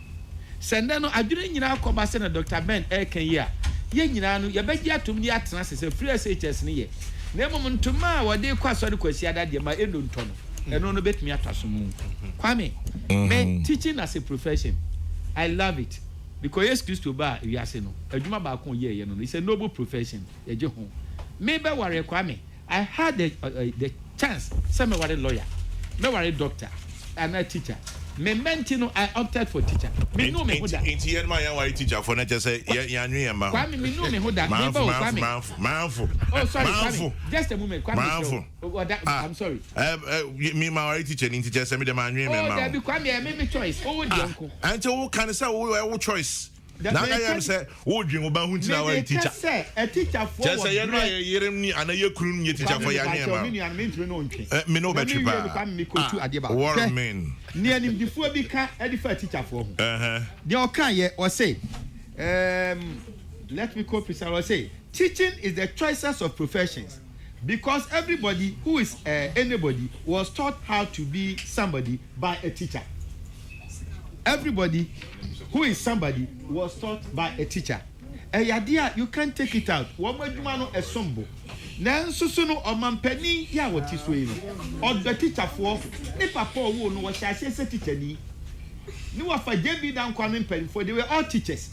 senda no adwene nyina akoba se na Dr. Ben eken ye a ye nyina no ye begi atom ni atena se free SHS ni ye na emom ntoma a wode kwa sori kwasi adade ma eno nto no eno no betumi ataso mu Kwame me teaching as a profession I love it because yes Christo ba wi ase no adwuma ba kon ye no it's a noble profession ye je ho me be ware Kwame I had the chance say me ware lawyer me ware doctor and a teacher me menti no I opted for teacher me no me hoda inti yen ma yan wa teacher for na just say yan nwe ma Kwame me no me hoda me ba manfo oh sorry Kwame just a moment Kwame I'm sorry me ma wa teacher ni teacher say me dem anwe me ma oh there be Kwame me choice oh di uncle ante wo kan say wo choice Now I am say, "Oh, you about who to our teacher?" Say a teacher for. Just say, "You know, you're me, and you're crew teacher for your name." Me no better. What I mean? Near him before be can edify teacher for. The okay or say, let me quote precise or say, teaching is the choicest of professions. Because everybody who is anybody was taught how to be somebody by a teacher. Everybody who is somebody was taught by a teacher. Idea you can't take it out. One more jumano a sombo. Nanso so no omampani ya woti so yi no. Or the teacher for ni papa wo no wa sha se teacher ni. Ni wa fa JB dan kwame mpani for they were all teachers.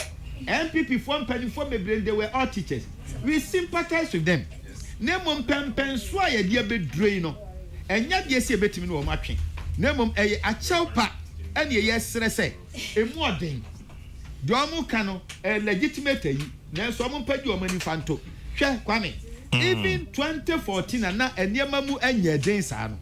MPP for mpani for bebre they were all teachers. We sympathize with them. Nemom pempen so a ye be drei no enya de ese betimi no ma twen nemom eye achewpa ene ye sere se emu oden do amu ka no legitimate yi na so amu pagi o mani fanto hwe kwame even 2014 na eniema mu enya den sa no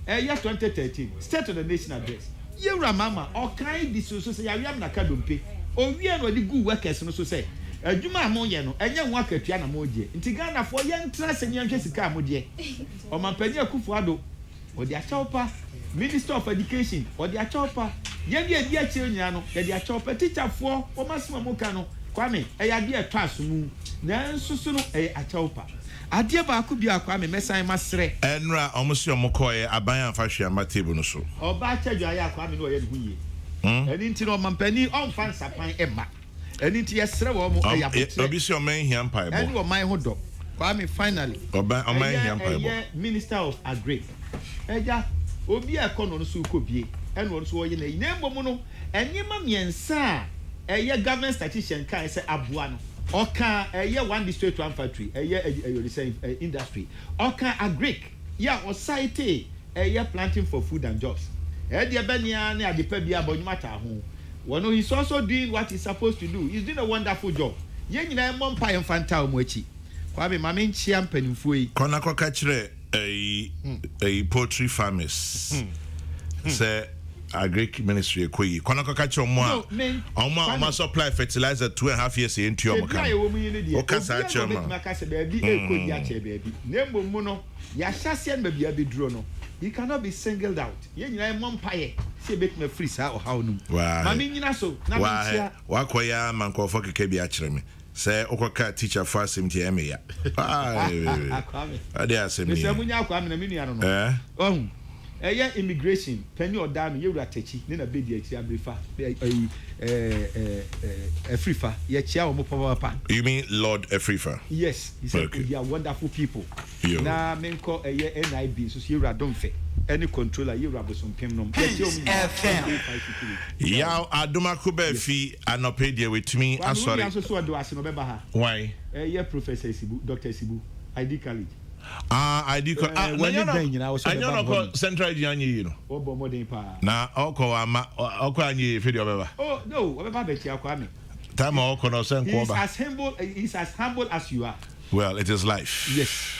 2013 state of the nation address yewra mama o kan di so se ya wiam na ka dompe o wie no di gu workers no so se adwuma amonye no enye nwa akatua na moje nti Ghana fo ye ntra se nyanhwe sika amoje o mampani akufo ado o di achopa Minister of Education o di achopa ye bi adi akire nyina no ye di achopa teacher fo o masima muka no kwame ya de atwa asomu na nsusu no achopa ade ba ku bia kwame mesan masre enra omusi omokoye aban amfa hwe ama table no so oba chadwa ya kwame no ye de huye eni nti no mampani on fan sapan ema eni ti yesre wo mo ayapotre obi si o man hia mpa ebo eni wo man ho do kwame finally oba o man hia mpa ebo Minister of Agri eja obi ekono no so kobie eni wo so ye na inembo mu no enyema miensa eye government statistician kan say aboa no oka eye one district one factory eye industry oka agric ya o site eye planting for food and jobs e de bania na adepa bia abonyumata ho wono he's also doing what he's supposed to do. He's doing a wonderful job. Ye nyina emom pa infanta o mo achi kwa be mame nchia mpanimfo yi kona koka kire poultry farmers say agric ministry ekoyi kona koka kire omo supply fertilizer 2.5 years into omo kan o kasa kire ma maka se ba bi ekoyi a kire ba bi nembo mu no ya hyase na bia beduro no he cannot be singled out. Ye nyina emom pa ye se bet me free sa o haw no mame nyina so na nchia wa koya mankofo keke bi a kire me say okoka teacher for asem tie me ya ade asem ni se munya akwa me na me nua no eye immigration penny oda no yewura tachi ne na bedi achi abrefa Afrifa ye chia o mo papa. You mean Lord Afrifa? Yes, he said they are wonderful people. Na menko eye NIB so yewura don fe any controller yewura bosom pem no FM ya aduma ko ba fi anopedia with me sorry why eye Professor Sibu Dr. Sibu ID college ID Central Gianni, you know. Now, Oko Anyi, Fidi Obeba. Oh, no, Obeba Betia Kwame. Time Oko no Sen Koba. He's as humble as you are. Well, it is life. Yes.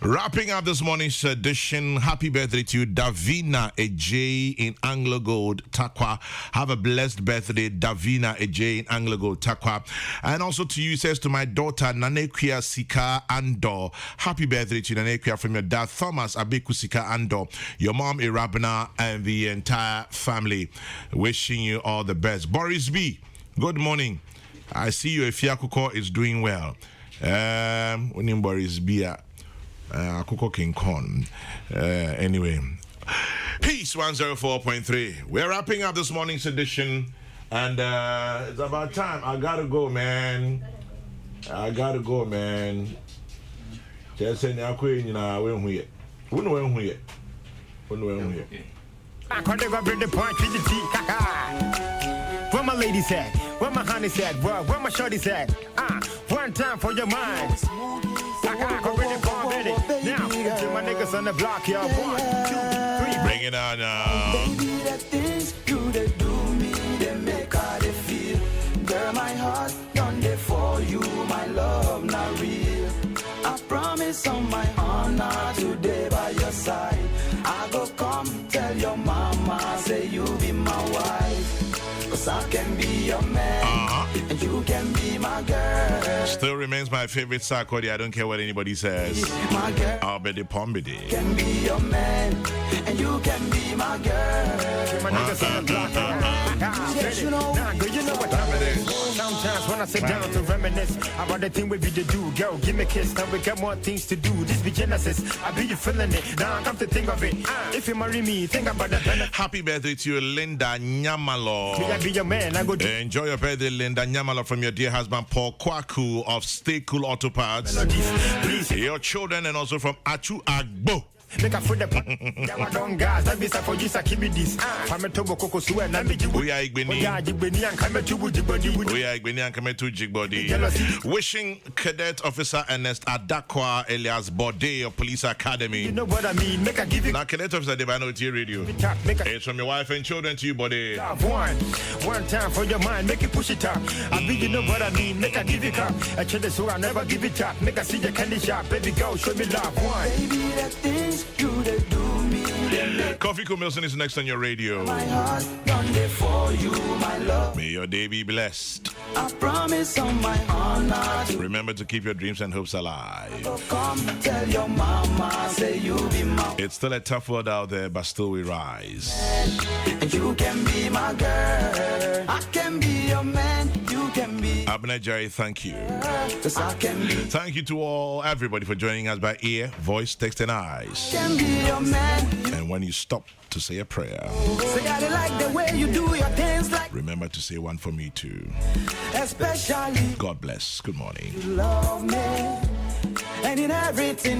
Wrapping up this morning's edition, happy birthday to you, Davina Ej in Anglo Gold, Takwa. Have a blessed birthday, Davina Ej in Anglo Gold, Takwa. And also to you, says to my daughter, Nanekia Sika Andor. Happy birthday to Nanekia from your dad, Thomas Abeku Sika Andor, your mom, Irabna, and the entire family. Wishing you all the best. Boris B, good morning. I see you, Efiakoko is doing well. When Boris B, Kokrokoo King Kong. Anyway, Peace 104.3. We're wrapping up this morning's edition, and it's about time. I gotta go, man. Just saying, I'm going to where my ladies at? Where my honey's at? Where my shorty's at? One time for your mind. Now, get my niggas on the block, y'all. 1, 2, 3. Bring it on now. Baby, the things you they do me, they make how they feel. Girl, my heart done there for you, my love not real. I promise on my honor today by your side. I go come tell your mama, say you be my wife. 'Cause I can be your man. can be my girl. Still remains my favorite Sarkodie. I don't care what anybody says. My girl I'll be the Pombidi. can be your man, and you can be my girl. My niggas on the block. Yes, you know. Nah, girl, you know what time it is. Sometimes when I sit down to reminisce about the thing we be to do, girl, give me a kiss. Now we got more things to do. This be Genesis. I be you feeling it. Now I come to think of it. If you marry me, think about the benefit. Happy birthday to you, Linda Nyamalo. Me, I be your man. I go do Enjoy your birthday, Linda Nyamalo, from your dear husband, Paul Kokrokoo of Stay Cool Auto Parts. please. Your children, and also from Achu Agbo. Make a foot the Yawa don't gas. That be for you, Sakibidis. I'm a Tobo Coco Sue, and I'm a We are Igbeni. Jigbeni and come to Jibodi. We are Igbeni and come to Jigbodi. Wishing Cadet Officer Ernest Adakwa Elias Bode of Police Academy. You know what I mean? Make a give it Now, Cadet Officer Devano T Radio. make a It's from your wife and children to you, Bode. one time for your mind, make it push it up. I be you know what I mean, make a give it up. I tell so I never give it up. Make a see your candy shop, baby girl, show me love. One. Baby, the things you they do me, they make Kokrokoo Milson is next on your radio. my heart done there for you, my love. May your day be blessed. I promise on my honor to Remember to keep your dreams and hopes alive. come tell your mama, say you be my It's still a tough world out there, but still we rise. man, and you can be my girl. I can be your man, you can be, Abner Jerry, thank you. 'cause I can be, Thank you to everybody for joining us by ear, voice, text, and eyes. can be your man. And when you stop to say a prayer, Say I like the way you do your things, like remember to say one for me too. especially God bless. Good morning. love me, and in everything.